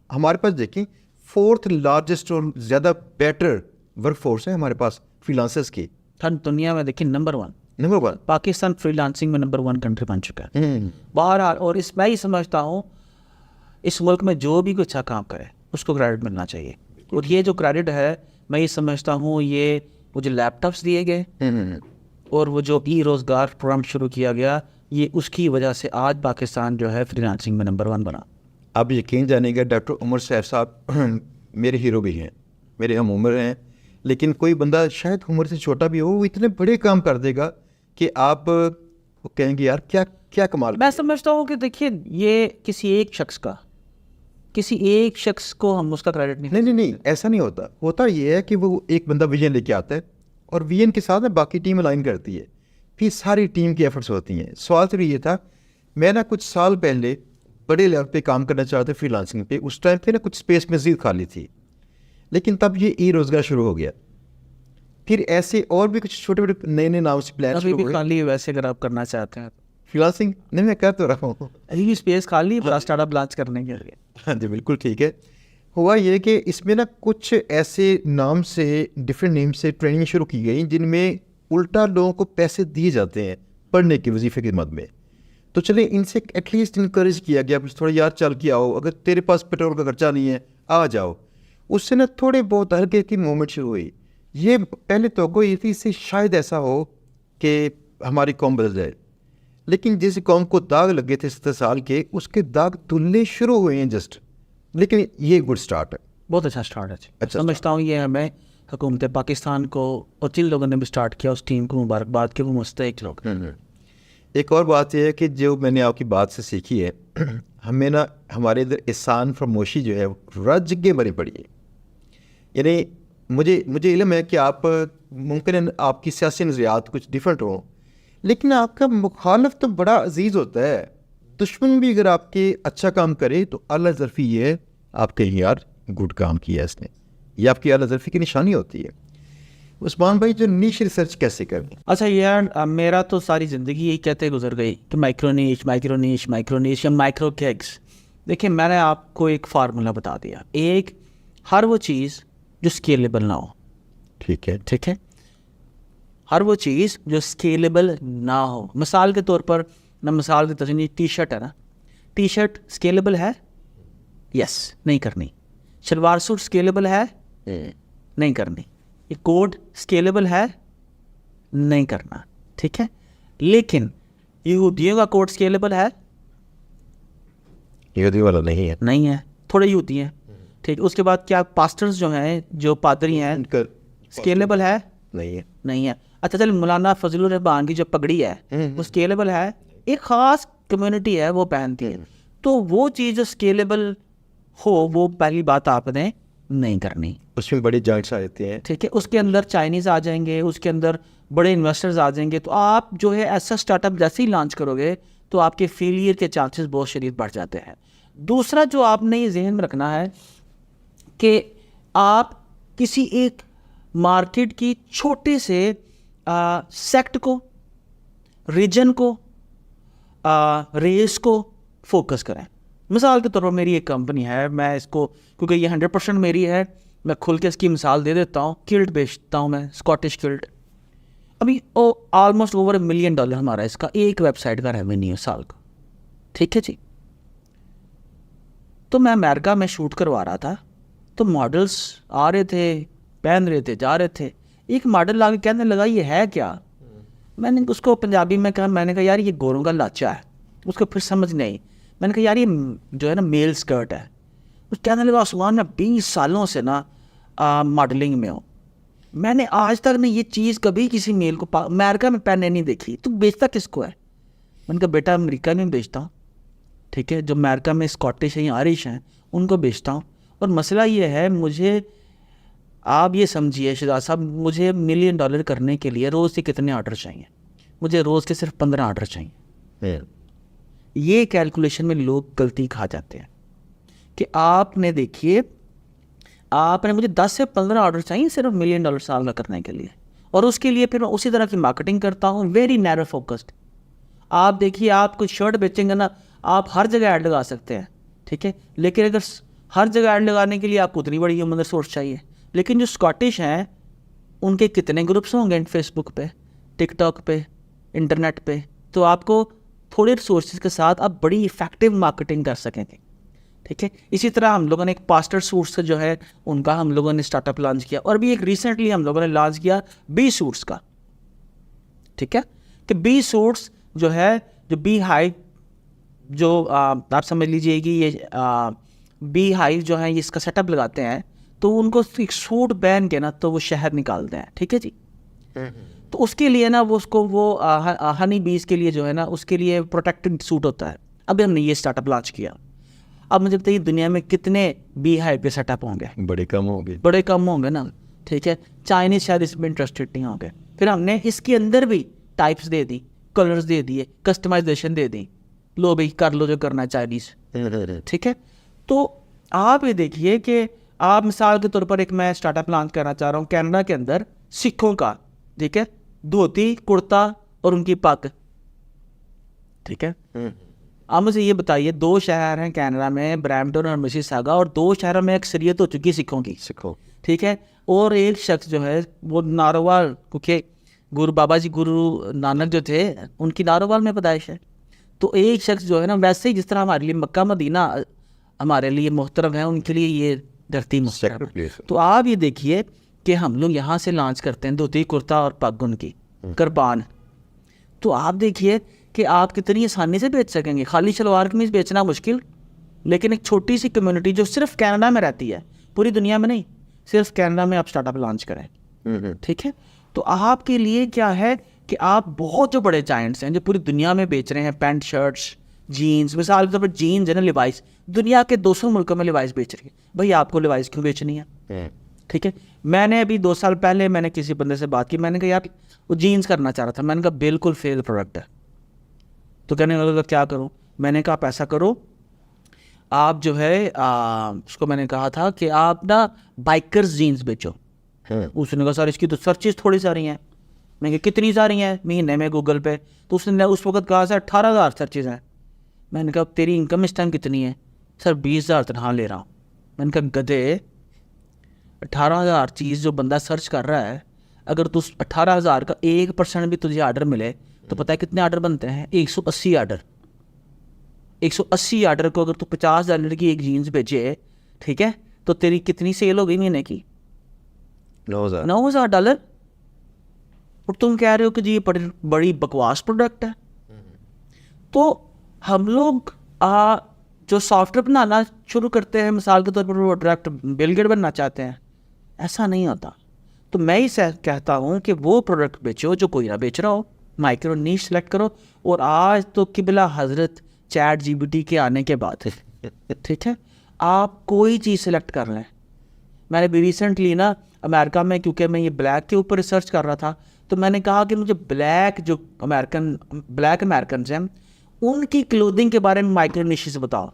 हमारे पास देखें 4th लार्जेस्ट और ज़्यादा बेटर वर्कफोर्स है हमारे पास फ्रीलांसर्स की। हर दुनिया में देखिए नंबर 1 पाकिस्तान फ्रीलांसिंग में नंबर 1 कंट्री बन चुका है बहरहाल। और इस मैं ही समझता हूँ इस मुल्क में जो भी कोई अच्छा काम करे उसको क्रेडिट मिलना चाहिए। और ये जो क्रेडिट है मैं ये समझता हूँ, ये वो जो लैपटॉप्स दिए गए और वो जो ई रोज़गार प्रोग्राम शुरू किया गया, ये उसकी वजह से आज पाकिस्तान जो है फ्रीलांसिंग में नंबर 1 बना। अब यकीन जानेगा डॉक्टर उमर सैफ साहब मेरे हीरो भी हैं, मेरे हम उम्र हैं, लेकिन कोई बंदा शायद उम्र से छोटा भी हो, वो इतने बड़े काम कर देगा कि आप वो कहेंगे यार क्या क्या कमाल। मैं समझता हूँ कि देखिए ये किसी एक शख्स को हम उसका क्रेडिट नहीं, ऐसा नहीं होता। होता ये है कि वो एक बंदा विजन लेके आता है और विजन के साथ में बाकी टीम अलाइन करती है, फिर सारी टीम की एफर्ट्स होती हैं। सवाल तो ये था, मैं ना कुछ साल पहले बड़े लेवल पे काम करना चाहते फ्रीलांसिंग पे, उस टाइम पे ना कुछ स्पेस मज़ीद खाली थी, लेकिन तब ये ई रोज़गार शुरू हो गया। फिर ऐसे और भी कुछ छोटे छोटे नए नाम से प्लान अभी भी खाली। वैसे अगर आप करना चाहते हैं फ्रीलांसिंग नहीं, मैं कर तो रहा हूँ, अभी भी स्पेस खाली बड़ा स्टार्टअप लॉन्च करने के लिए। हाँ जी बिल्कुल ठीक है। हुआ ये कि इसमें ना कुछ ऐसे नाम से डिफरेंट नेम से ट्रेनिंग शुरू की गई जिनमें उल्टा लोगों को पैसे दिए जाते हैं पढ़ने के वजीफे की मद में। तो चले इनसे एटलीस्ट इनकरेज किया गया थोड़ा, यार चल के आओ, अगर तेरे पास पेट्रोल का खर्चा नहीं है आ जाओ। उससे ना थोड़े बहुत हल्के की मूवमेंट शुरू हुई। ये पहले तो ये थी इससे शायद ऐसा हो कि हमारी कौम बदल जाए, लेकिन जिस कौम को दाग लगे थे 70 साल के, उसके दाग धुलने शुरू हुए हैं जस्ट। लेकिन ये गुड स्टार्ट है, बहुत अच्छा स्टार्ट है। अच्छा समझता हूँ ये हमें हुकूमत पाकिस्तान को और जिन लोगों ने भी स्टार्ट किया उस टीम को मुबारकबाद के, वो मुस्तैक लोग। एक और बात यह है कि जो मैंने आपकी बात से सीखी है, हमें ना हमारे इधर एहसान फरमोशी जो है रज के बनी पड़ी है। यानी मुझे इल्म है कि आप मुमकिन आपकी सियासी नज़रियात कुछ डिफरेंट हो, लेकिन आपका मुखालफ तो बड़ा अजीज़ होता है। दुश्मन भी अगर आपके अच्छा काम करे तो अल्लाह ज़रफ़ी ये है, आप कहें यार गुड काम किया इसने, ये आपकी अल्लाह ज़रफ़ी की निशानी होती है। उस्मान भाई जो नीश रिसर्च कैसे करें? अच्छा यार, मेरा तो सारी ज़िंदगी यही कहते गुजर गई कि माइक्रोनीश या माइक्रो केक्स। देखिए मैंने आपको एक फार्मूला बता दिया, एक हर वो चीज़ जो स्केलेबल ना हो, ठीक है, हर वो चीज़ जो स्केलेबल ना हो। मिसाल के तौर पर मैं मिसाल देता हूँ, टी शर्ट है ना, टी शर्ट स्केलेबल है, यस, नहीं करनी। शलवार सूट स्केलेबल है, नहीं करनी। ये कोड स्केलेबल है, नहीं करना, ठीक है। लेकिन यहूदियों का कोड स्केलेबल है, यहूदी वाला नहीं है, थोड़े यहूदी हैं, ठीक। उसके बाद क्या पास्टर्स जो हैं, जो पादरी हैं, स्केलेबल है, नहीं है। अच्छा चल, मौलाना फजलुर रहमान की जो पगड़ी है वो स्केलेबल है, एक ख़ास कम्युनिटी है वो पहनती है। तो वो चीज़ जो स्केलेबल हो, वो पहली बात आपने नहीं करनी। उसमें बड़े जॉइंट्स आ जाते हैं, ठीक है, उसके अंदर चाइनीज़ आ जाएंगे, उसके अंदर बड़े इन्वेस्टर्स आ जाएंगे। तो आप जो है ऐसा स्टार्टअप जैसे ही लॉन्च करोगे तो आपके फेलियर के चांसेस बहुत शदीद बढ़ जाते हैं। दूसरा जो आपने ये जहन में रखना है कि आप किसी एक मार्केट की छोटे से सेक्ट को, रीजन को, रेस को फोकस करें। मिसाल के तौर पर मेरी एक कंपनी है, मैं इसको, क्योंकि ये 100% मेरी है, मैं खुल के इसकी मिसाल दे देता हूँ। किल्ट बेचता हूँ मैं, स्कॉटिश किल्ट। अभी ऑलमोस्ट ओवर $1 मिलियन हमारा इसका एक वेबसाइट का रेवेन्यू है साल का, ठीक है जी। तो मैं अमेरिका में शूट करवा रहा था, तो मॉडल्स आ रहे थे, पहन रहे थे, जा रहे थे। एक मॉडल आके कहने लगा ये है क्या? मैंने उसको पंजाबी में कहा, मैंने कहा यार ये गोरों का लाचा है। उसको फिर समझ नहीं, मैंने कहा यार ये जो है ना मेल स्कर्ट है। उस कहने लगा उस्मान मैं 20 सालों से ना मॉडलिंग में हूँ, मैंने आज तक ना ये चीज़ कभी किसी मेल को अमेरिका में पहने नहीं देखी, तू बेचता किसको है? मैंने कहा बेटा अमेरिका में बेचता हूँ, ठीक है, जो अमेरिका में स्कॉटिश हैं या आयरिश हैं उनको बेचता हूँ। और मसला ये है, मुझे आप ये समझिए शहजाद साहब, मुझे $1 मिलियन करने के लिए रोज़ के कितने ऑर्डर चाहिए? मुझे रोज़ के सिर्फ 15 ऑर्डर चाहिए। ये कैलकुलेशन में लोग गलती खा जाते हैं कि आपने देखिए, आपने मुझे 10 से 15 ऑर्डर चाहिए सिर्फ $1 मिलियन साल का करने के लिए, और उसके लिए फिर मैं उसी तरह की मार्केटिंग करता हूँ, वेरी नैरो फोकस्ड। आप देखिए, आप कोई शर्ट बेचेंगे ना, आप हर जगह ऐड लगा सकते हैं, ठीक है, लेकिन अगर हर जगह ऐड लगाने के लिए आपको उतनी बड़ी ह्यूमन रिसोर्स चाहिए। लेकिन जो स्कॉटिश हैं उनके कितने ग्रुप्स होंगे फेसबुक पे, टिकटॉक पे, इंटरनेट पे, तो आपको थोड़े रिसोर्सेज के साथ आप बड़ी इफेक्टिव मार्केटिंग कर सकेंगे, ठीक है। इसी तरह हम लोगों ने एक पास्टर सूट्स जो है उनका हम लोगों ने स्टार्टअप लॉन्च किया, और भी एक रिसेंटली हम लोगों ने लॉन्च किया बी सूट्स का, ठीक है, कि बी सूट्स जो है, जो बी हाइव, जो आप समझ लीजिए कि ये बी हाइव जो है, ये इसका सेटअप लगाते हैं, तो उनको एक सूट पहन के ना तो वो शहद निकालते हैं, ठीक है जी। तो उसके लिए ना वो उसको वो हनी बीज के लिए जो है ना, उसके लिए प्रोटेक्टेड सूट होता है। अभी हमने ये स्टार्टअप लॉन्च किया। अब मुझे बताइए दुनिया में कितने बी हाइव के सेटअप होंगे? बड़े कम होंगे, बड़े कम होंगे ना, ठीक है। चाइनीज शायद इसमें इंटरेस्टेड नहीं होंगे। फिर हमने इसके अंदर भी टाइप्स दे दी, कलर्स दे दिए, कस्टमाइजेशन दे दी, लो भाई कर लो जो करना है चाइनीज, ठीक है। तो आप ये देखिए कि आप मिसाल के तौर पर एक मैं स्टार्टअप लॉन्च करना चाह रहा हूँ कनाडा के अंदर, सिखों का, ठीक है, धोती कुर्ता और उनकी पग, ठीक है। आप मुझे ये बताइए, 2 शहर हैं कनाडा में, ब्रैम्पटन और मिसिसागा, और 2 शहरों में अक्सरियत हो चुकी सिखों की, ठीक है। और एक शख्स जो है वो नारोवाल, क्योंकि गुरु बाबा जी गुरु नानक जो थे उनकी नारोवाल में पैदाइश है। तो एक शख्स जो है ना, वैसे ही जिस तरह हमारे लिए मक्का मदीना हमारे लिए मोहतरम है, उनके लिए ये धरती मोहतरम है। तो आप ये देखिए कि हम लोग यहाँ से लॉन्च करते हैं धोती कुर्ता और पग उनकी कुर्बान। तो आप देखिए कि आप कितनी आसानी से बेच सकेंगे। खाली शलवार कमीज बेचना मुश्किल, लेकिन एक छोटी सी कम्युनिटी जो सिर्फ कनाडा में रहती है, पूरी दुनिया में नहीं, सिर्फ कनाडा में आप स्टार्टअप लॉन्च करें, ठीक है। तो आपके लिए क्या है कि आप बहुत जो बड़े जायंट्स हैं जो पूरी दुनिया में बेच रहे हैं पैंट शर्ट्स जीन्स, मिसाल के तौर पर जीन्स है ना, लिवाइस दुनिया के 200 मुल्कों में लिवाइस बेच रही है, भाई आपको लिवाइस क्यों बेचनी है? ठीक है। मैंने अभी 2 साल पहले मैंने किसी बंदे से बात की, मैंने कहा यार वो जीन्स करना चाह रहा था, मैंने कहा बिल्कुल फेल प्रोडक्ट है। तो कहने लगा क्या करूँ? मैंने कहा आप ऐसा करो, आप जो है उसको मैंने कहा था कि आप ना बाइकर्स जीन्स बेचो। उसने कहा सर इसकी तो सर्चेज थोड़ी सारी हैं। मैं कहा कितनी सारी हैं महीने में गूगल पे? तो उसने उस वक्त कहा सर 18,000 सर्चेज हैं। मैंने कहा तेरी इनकम इस टाइम कितनी है? सर 20,000 तनख्वाह ले रहा हूँ। मैंने कहा गधे, 18,000 चीज़ जो बंदा सर्च कर रहा है, अगर तो 18,000 का 1% भी तुझे आर्डर मिले तो पता है कितने आर्डर बनते हैं? 180 आर्डर। 180 आर्डर को अगर तू $50 की एक जीन्स बेचे, ठीक है, तो तेरी कितनी सेल हो गई महीने की? $9,000। और तुम कह रहे हो कि जी ये बड़ी बकवास प्रोडक्ट है। तो हम लोग जो सॉफ्टवेयर बनाना शुरू करते हैं, मिसाल के तौर पर वो डायरेक्ट बिल गेट बनना चाहते हैं, ऐसा नहीं होता। तो मैं ही कहता हूँ कि वो प्रोडक्ट बेचो जो कोई ना बेच रहा हो, माइक्रो नीश सेलेक्ट करो। और आज तो किबला हजरत चैट जीपीटी के आने के बाद ठीक है, आप कोई चीज़ सेलेक्ट कर लें। मैंने भी रिसेंटली ना अमेरिका में, क्योंकि मैं ये ब्लैक के ऊपर रिसर्च कर रहा था, तो मैंने कहा कि मुझे ब्लैक अमेरिकन हैं उनकी क्लोथिंग के बारे में माइक्रो निशेस बताओ।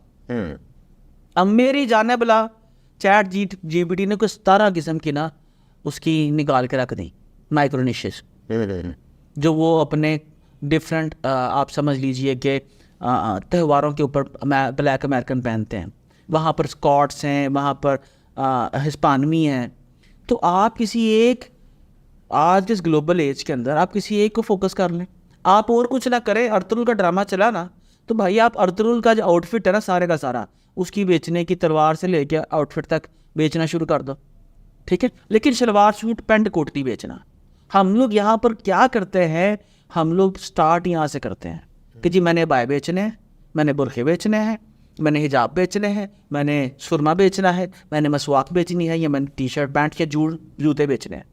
अब मेरी जाने भला चैट जीपीटी ने कोई 17 किस्म की ना उसकी निकाल के रख दी माइक्रो निशेस, जो वो अपने डिफरेंट आप समझ लीजिए कि त्योहारों के ऊपर ब्लैक अमेरिकन पहनते हैं। वहाँ पर स्कॉट्स हैं, वहाँ पर हिस्पानवी हैं। तो आप किसी एक आज इस ग्लोबल एज के अंदर आप किसी एक को फोकस कर लें, आप और कुछ ना करें। अर्तुगरुल का ड्रामा चला ना, तो भाई आप अर्तुगरुल का जो आउटफिट है ना सारे का सारा, उसकी बेचने की, तलवार से लेके आउटफिट तक बेचना शुरू कर दो, ठीक है। लेकिन शलवार सूट पैंट कोट नहीं बेचना। हम लोग यहाँ पर क्या करते हैं, हम लोग स्टार्ट यहाँ से करते हैं कि जी मैंने बाय बेचने हैं, मैंने बुरखे बेचने हैं, मैंने हिजाब बेचने हैं, मैंने सुरमा बेचना है, मैंने मसवाक बेचनी है, या मैंने टी शर्ट पैंट या जूते बेचने हैं।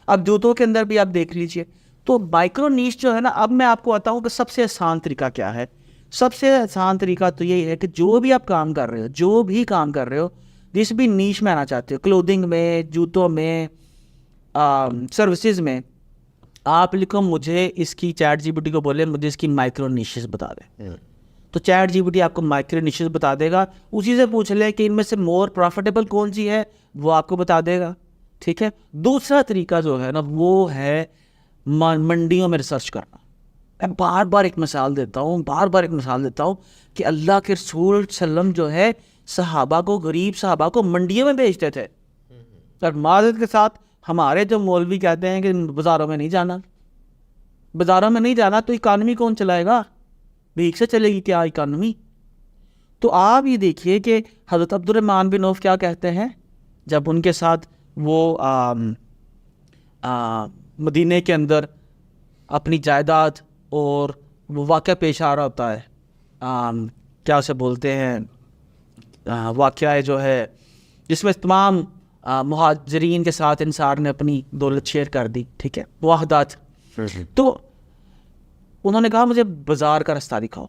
अब जूतों के अंदर भी आप देख लीजिए, तो माइक्रो नीश जो है ना, अब मैं आपको बताऊँ कि सबसे आसान तरीका क्या है। सबसे आसान तरीका तो यही है कि जो भी आप काम कर रहे हो, जो भी काम कर रहे हो, जिस भी नीश में आना चाहते हो, क्लोथिंग में, जूतों में, सर्विसेज में, आप लिखो मुझे इसकी, चैट जीपीटी को बोले मुझे इसकी माइक्रो निशेस बता दे, तो चैट जीपीटी आपको माइक्रो निशेस बता देगा। उसी से पूछ ले कि इनमें से मोर प्रॉफिटेबल कौन सी है, वो आपको बता देगा, ठीक है। दूसरा तरीका जो है ना, वो है मंडियों में रिसर्च करना। मैं बार बार एक मिसाल देता हूँ कि अल्लाह के रसूल सल्लम जो है सहाबा को, गरीब सहाबा को मंडियों में भेजते थे। और माज़रत के साथ हमारे जो मौलवी कहते हैं कि बाज़ारों में नहीं जाना, बाज़ारों में नहीं जाना, तो इकानमी कौन चलाएगा, भीख से चलेगी क्या इकानमी। तो आप ये देखिए कि हज़रत अब्दुर्रहमान बिन औफ क्या कहते हैं, जब उनके साथ वो मदीने के अंदर अपनी जायदाद और वो वाक़या पेश आ रहा होता है, क्या उसे बोलते हैं, वाक़या जो है जिसमें तमाम मुहाजिरीन के साथ इंसार ने अपनी दौलत शेयर कर दी, ठीक है, वाहदात। तो उन्होंने कहा मुझे बाज़ार का रास्ता दिखाओ,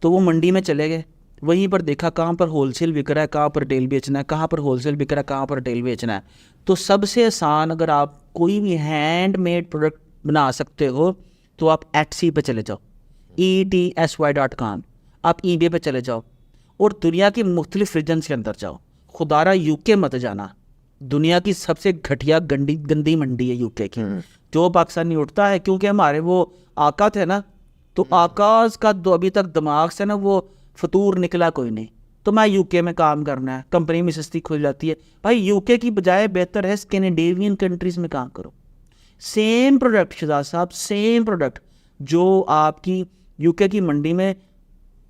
तो वो मंडी में चले गए, वहीं पर देखा कहाँ पर होलसेल बिक रहा है, कहाँ पर रिटेल बेचना है, कहाँ पर होलसेल बिक रहा है, कहाँ पर रिटेल बेचना है। तो सबसे आसान, अगर आप कोई भी हैंडमेड प्रोडक्ट बना सकते हो तो आप Etsy पे चले जाओ, ETSY.com, आप eBay पे चले जाओ और दुनिया की मुख्तलिफ रीजन्स के अंदर जाओ। खुदारा यूके मत जाना, दुनिया की सबसे घटिया गंदी मंडी है यूके की, जो पाकिस्तानी उठता है, क्योंकि हमारे वो आका थे ना, तो आकाश का तो अभी तक दिमाग से ना वो फतूर निकला कोई नहीं, तो मैं यूके में काम करना है, कंपनी में सस्ती खुल जाती है। भाई यूके की बजाय बेहतर है स्कैंडिनेवियन कंट्रीज़ में काम करो। सेम प्रोडक्ट शहजाद साहब, सेम प्रोडक्ट जो आपकी यूके की मंडी में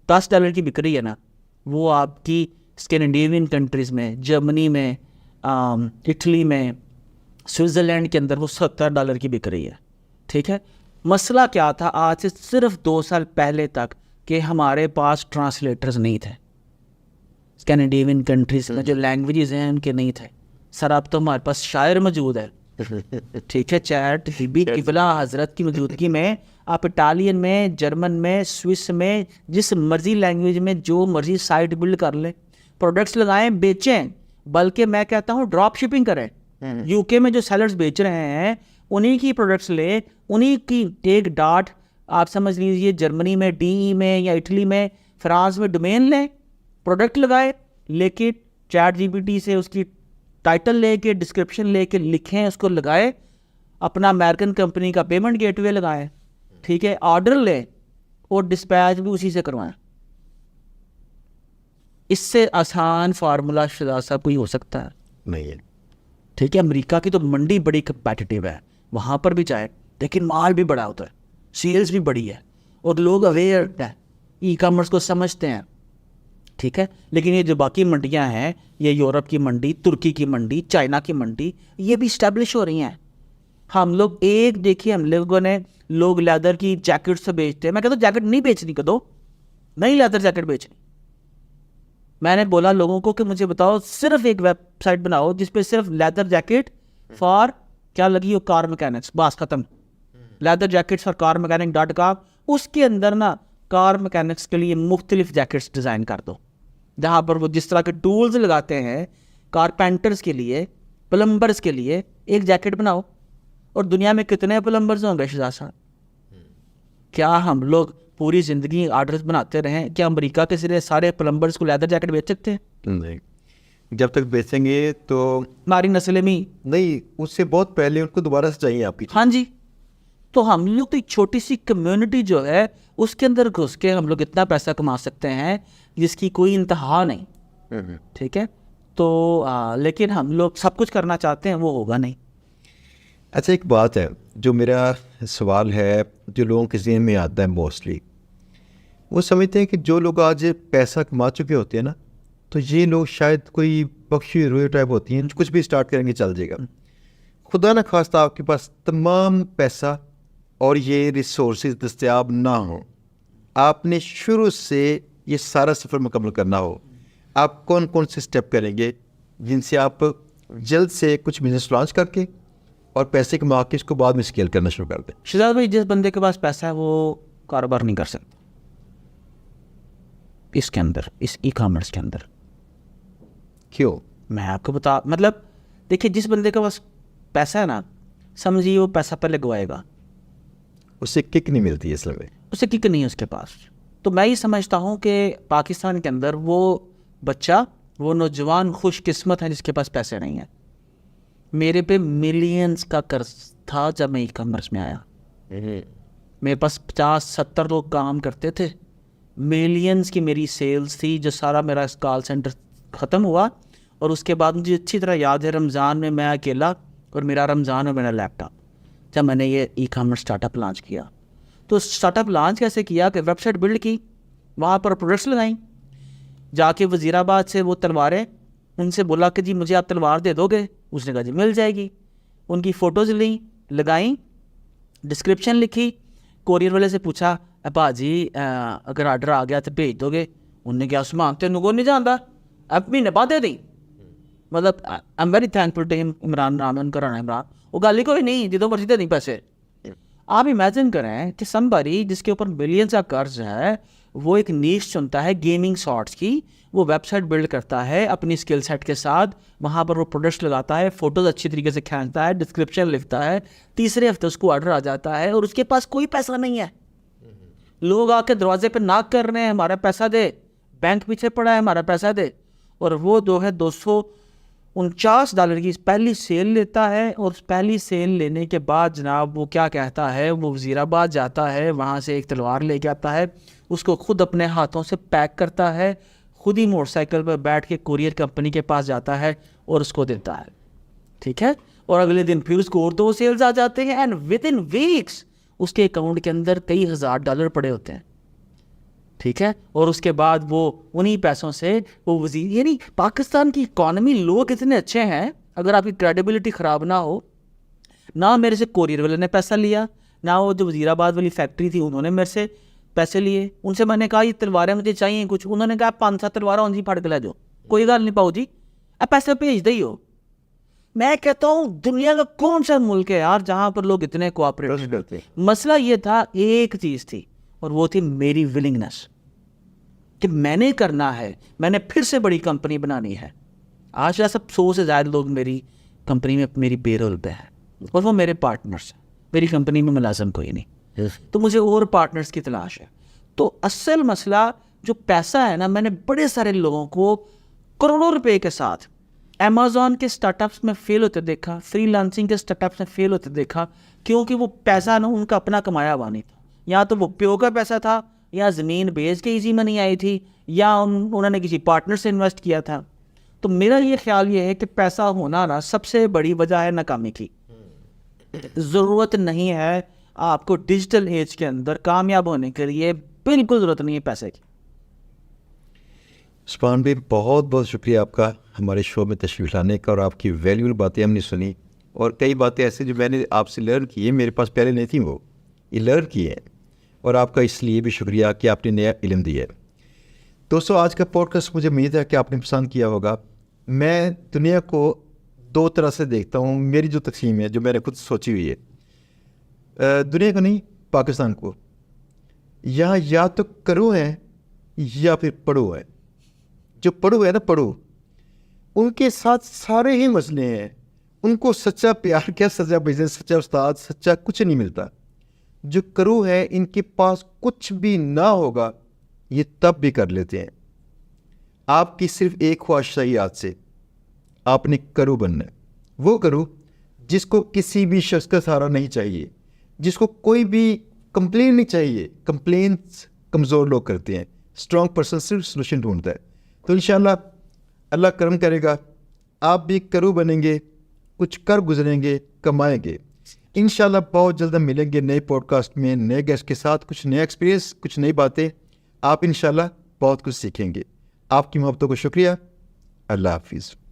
$10 की बिक रही है ना, वो आपकी स्कैंडिनेवियन कंट्रीज़ में, जर्मनी में, इटली में, स्विट्ज़रलैंड के अंदर वो $70 की बिक रही है, ठीक है। मसला क्या था आज से सिर्फ 2 साल पहले तक, कि हमारे पास ट्रांसलेटर्स नहीं थे, स्कैंडिनेवियन कंट्रीज़ में जो लैंग्वेजेस हैं उनके नहीं थे। सर अब तो हमारे पास शायर मौजूद है, ठीक है, चैट हिबी किबला हज़रत की मौजूदगी में आप इटालियन में, जर्मन में, स्विस में, जिस मर्जी लैंग्वेज में जो मर्जी साइट बिल्ड कर लें, प्रोडक्ट्स लगाएं, बेचें, बल्कि मैं कहता हूँ ड्रॉप शिपिंग करें। यूके में जो सेलर्स बेच रहे हैं उन्हीं की प्रोडक्ट्स लें, उन्हीं की टेक डाट, आप समझ लीजिए जर्मनी में DE में या इटली में, फ्रांस में डोमेन लें, प्रोडक्ट लगाए, लेके चैट जीपीटी से उसकी टाइटल लेके, डिस्क्रिप्शन लेके लिखें, उसको लगाए, अपना अमेरिकन कंपनी का पेमेंट गेटवे लगाएं, ठीक है, ऑर्डर लें और डिस्पैच भी उसी से करवाएं। इससे आसान फार्मूला शहजाद साहब कोई हो सकता है? नहीं है, ठीक है। अमेरिका की तो मंडी बड़ी कंपेटिटिव है, वहाँ पर भी जाए, लेकिन माल भी बड़ा होता है, सेल्स भी बड़ी है और लोग अवेयर है, ई कॉमर्स को समझते हैं, ठीक है। लेकिन ये जो बाकी मंडियाँ हैं, ये यूरोप की मंडी, तुर्की की मंडी, चाइना की मंडी, ये भी इस्टेब्लिश हो रही हैं। हम लोग एक देखिए, हम लोगों ने, लोग लेदर की जैकेट से बेचते हैं, मैं कहता हूँ जैकेट नहीं बेचनी, कदो नहीं लेदर जैकेट बेचनी। मैंने बोला लोगों को कि मुझे बताओ सिर्फ एक वेबसाइट बनाओ जिसपे सिर्फ लेदर जैकेट फॉर क्या लगी हो, कार मैकेनिक्स, बस खत्म, लेदर जैकेट्स फॉर कार मैकेनिक.com। उसके अंदर ना कार मैकेनिक्स के लिए मुख्तलिफ जैकेट्स डिज़ाइन कर दो, जहाँ पर वो जिस तरह के टूल्स लगाते हैं कारपेंटर्स के लिए, प्लम्बर्स के लिए, एक जैकेट बनाओ। और दुनिया में कितने प्लम्बर्स होंगे शहजाद साहब? क्या हम लोग पूरी ज़िंदगी ऑर्डर्स बनाते रहें? क्या अमेरिका के सिरे सारे प्लम्बर्स को लेदर जैकेट बेच सकते हैं? नहीं, जब तक बेचेंगे तो हमारी नस्ल में नहीं, उससे बहुत पहले उनको दोबारा से चाहिए आपकी। हाँ जी, तो हम लोग तो एक छोटी सी कम्युनिटी जो है उसके अंदर घुस के हम लोग इतना पैसा कमा सकते हैं जिसकी कोई इंतहा नहीं, ठीक है। तो लेकिन हम लोग सब कुछ करना चाहते हैं, वो होगा नहीं। अच्छा, एक बात है जो मेरा सवाल है, जो लोगों के ज़हन में आता है मोस्टली, वो समझते हैं कि जो लोग आज पैसा कमा चुके होते हैं ना, तो ये लोग शायद कोई बख्शी रोए टाइप होती हैं, कुछ भी स्टार्ट करेंगे चल जाएगा। खुदा न खास्ता आपके पास तमाम पैसा और ये रिसोर्सेज दस्तयाब ना हो, आपने शुरू से ये सारा सफ़र मुकम्मल करना हो, आप कौन कौन से स्टेप करेंगे जिनसे आप जल्द से कुछ बिजनेस लॉन्च करके और पैसे कमा के इसको बाद में स्केल करना शुरू कर दें? शहजाद भाई, जिस बंदे के पास पैसा है वो कारोबार नहीं कर सकता इसके अंदर, इस ई कॉमर्स के अंदर। क्यों? मैं आपको बता, मतलब देखिए, जिस बंदे के पास पैसा है ना, समझिए वो पैसा पहले गवाएगा, उससे किक नहीं मिलती है इसलिए। उससे किक नहीं है उसके पास। तो मैं ये समझता हूँ कि पाकिस्तान के अंदर वो बच्चा, वो नौजवान खुशकिस्मत है जिसके पास पैसे नहीं है। मेरे पे मिलियंस का कर्ज था जब मैं ई कॉमर्स में आया। मेरे पास 50-70 लोग काम करते थे, मिलियंस की मेरी सेल्स थी। जो सारा मेरा कॉल सेंटर ख़त्म हुआ और उसके बाद मुझे अच्छी तरह याद है, रमज़ान में मैं अकेला और मेरा रमज़ान और मेरा लैपटॉप, जब मैंने ये ई कॉमर्स स्टार्टअप लॉन्च किया। तो स्टार्टअप लॉन्च कैसे किया कि वेबसाइट बिल्ड की, वहाँ पर प्रोडक्ट्स लगाई, जाके वज़ीराबाद से वो तलवारें, उनसे बोला कि जी मुझे आप तलवार दे दोगे? उसने कहा जी मिल जाएगी। उनकी फ़ोटोज़ ली, लगाई, डिस्क्रिप्शन लिखी, कोरियर वाले से पूछा भाजी अगर ऑर्डर आ गया तो भेज दोगे? उनने क्या समान तेन को नहीं जानता, अब महीने बाद दे दी। मतलब I am very thankful to him, Imran नाम है उनका, राणा इमरान। वो गाली कोई नहीं, जितों मर्जी दे दी पैसे। आप इमेजिन करें कि समबडी जिसके ऊपर मिलियंस का कर्ज है, वो एक नीश चुनता है गेमिंग शॉर्ट्स की, वो वेबसाइट बिल्ड करता है अपनी स्किल सेट के साथ, वहाँ पर वो प्रोडक्ट्स लगाता है, फ़ोटोज़ अच्छी तरीके से खींचता है, डिस्क्रिप्शन लिखता है, तीसरे हफ्ते उसको ऑर्डर आ जाता है और उसके पास कोई पैसा नहीं है। लोग आके दरवाजे पे नाक कर रहे हैं, हमारा पैसा दे, बैंक पीछे पड़ा है, हमारा पैसा दे। और वो जो है $249 की पहली सेल लेता है, और पहली सेल लेने के बाद जनाब वो क्या कहता है, वो वज़ीराबाद जाता है, वहाँ से एक तलवार लेके आता है, उसको खुद अपने हाथों से पैक करता है, खुद ही मोटरसाइकिल पर बैठ के कुरियर कंपनी के पास जाता है और उसको देता है। ठीक है, और अगले दिन फिर उसको और 2 सेल्स आ जाते हैं, एंड विद इन वीक्स उसके अकाउंट के अंदर कई $1000 पड़े होते हैं। ठीक है, और उसके बाद वो उन्हीं पैसों से वो वज़ीर, यानी पाकिस्तान की इकॉनमी, लोग इतने अच्छे हैं, अगर आपकी क्रेडिबिलिटी ख़राब ना हो, ना मेरे से कोरियर वाले ने पैसा लिया, ना वो जो वज़ीराबाद वाली फैक्ट्री थी उन्होंने मेरे से पैसे लिए। उनसे मैंने कहा ये तलवारें मुझे चाहिए कुछ, उन्होंने कहा 5-7 तलवारें उनकी फाड़ के ला जाओ, कोई गल नहीं पाओ जी, अब पैसे भेज दे हो। मैं कहता हूँ दुनिया का कौन सा मुल्क है यार जहाँ पर लोग इतने कोऑपरेट करते हैं। मसला ये था, एक चीज़ थी, और वो थी मेरी विलिंगनेस कि मैंने करना है, मैंने फिर से बड़ी कंपनी बनानी है। आज सब 100 से ज़्यादा लोग मेरी कंपनी में मेरी पेरोल पे हैं और वो मेरे पार्टनर्स हैं, मेरी कंपनी में मुलाजिम कोई नहीं। तो मुझे और पार्टनर्स की तलाश है। तो असल मसला जो पैसा है ना, मैंने बड़े सारे लोगों को करोड़ों रुपए के साथ अमेज़ॉन के स्टार्टअप्स में फेल होते देखा, फ्रीलांसिंग के स्टार्टअप्स में फेल होते देखा, क्योंकि वो पैसा ना उनका अपना कमाया हुआ नहीं था। या तो वो प्यो का पैसा था, या ज़मीन बेच के इजी मनी आई थी, या उन्होंने किसी पार्टनर से इन्वेस्ट किया था। तो मेरा ये ख्याल ये है कि पैसा होना ना सबसे बड़ी वजह है नाकामी की। ज़रूरत नहीं है आपको डिजिटल एज के अंदर कामयाब होने के लिए, बिल्कुल ज़रूरत नहीं है पैसे की। उस्मान भाई, बहुत बहुत शुक्रिया आपका हमारे शो में तशरीफ़ लाने का, और आपकी वैल्यूबल बातें हमने सुनी, और कई बातें ऐसी जो मैंने आपसे लर्न की है, मेरे पास पहले नहीं थी, वो ये लर्न की है, और आपका इसलिए भी शुक्रिया कि आपने नया इल्म दिया है। दोस्तों, आज का पॉडकास्ट मुझे उम्मीद है कि आपने पसंद किया होगा। मैं दुनिया को 2 तरह से देखता हूँ, मेरी जो तकसीम है, जो मैंने खुद सोची हुई है, दुनिया को नहीं, पाकिस्तान को। यहाँ या तो करो है या फिर पढ़ो है। जो पढ़ो है ना, पढ़ो, उनके साथ सारे ही मसले हैं। उनको सच्चा प्यार क्या, सच्चा बिजनेस, सच्चा उस्ताद, सच्चा कुछ नहीं मिलता। जो करो है, इनके पास कुछ भी ना होगा, ये तब भी कर लेते हैं। आपकी सिर्फ एक ख्वाहिश चाहिए आज से, आपने करो बनना है। वो करो जिसको किसी भी शख्स का सहारा नहीं चाहिए, जिसको कोई भी कंप्लेन नहीं चाहिए। कंप्लेन्स कमज़ोर लोग करते हैं, स्ट्रॉन्ग पर्सन सिर्फ सोल्यूशन ढूंढता है। तो इंशाल्लाह अल्लाह करम करेगा, आप भी करो बनेंगे, कुछ कर गुजरेंगे, कमाएंगे। इंशाल्लाह बहुत जल्द हम मिलेंगे नए पॉडकास्ट में नए गेस्ट के साथ, कुछ नया एक्सपीरियंस, कुछ नई बातें। आप इंशाल्लाह बहुत कुछ सीखेंगे। आपकी मोहब्बतों को शुक्रिया। अल्लाह हाफिज़।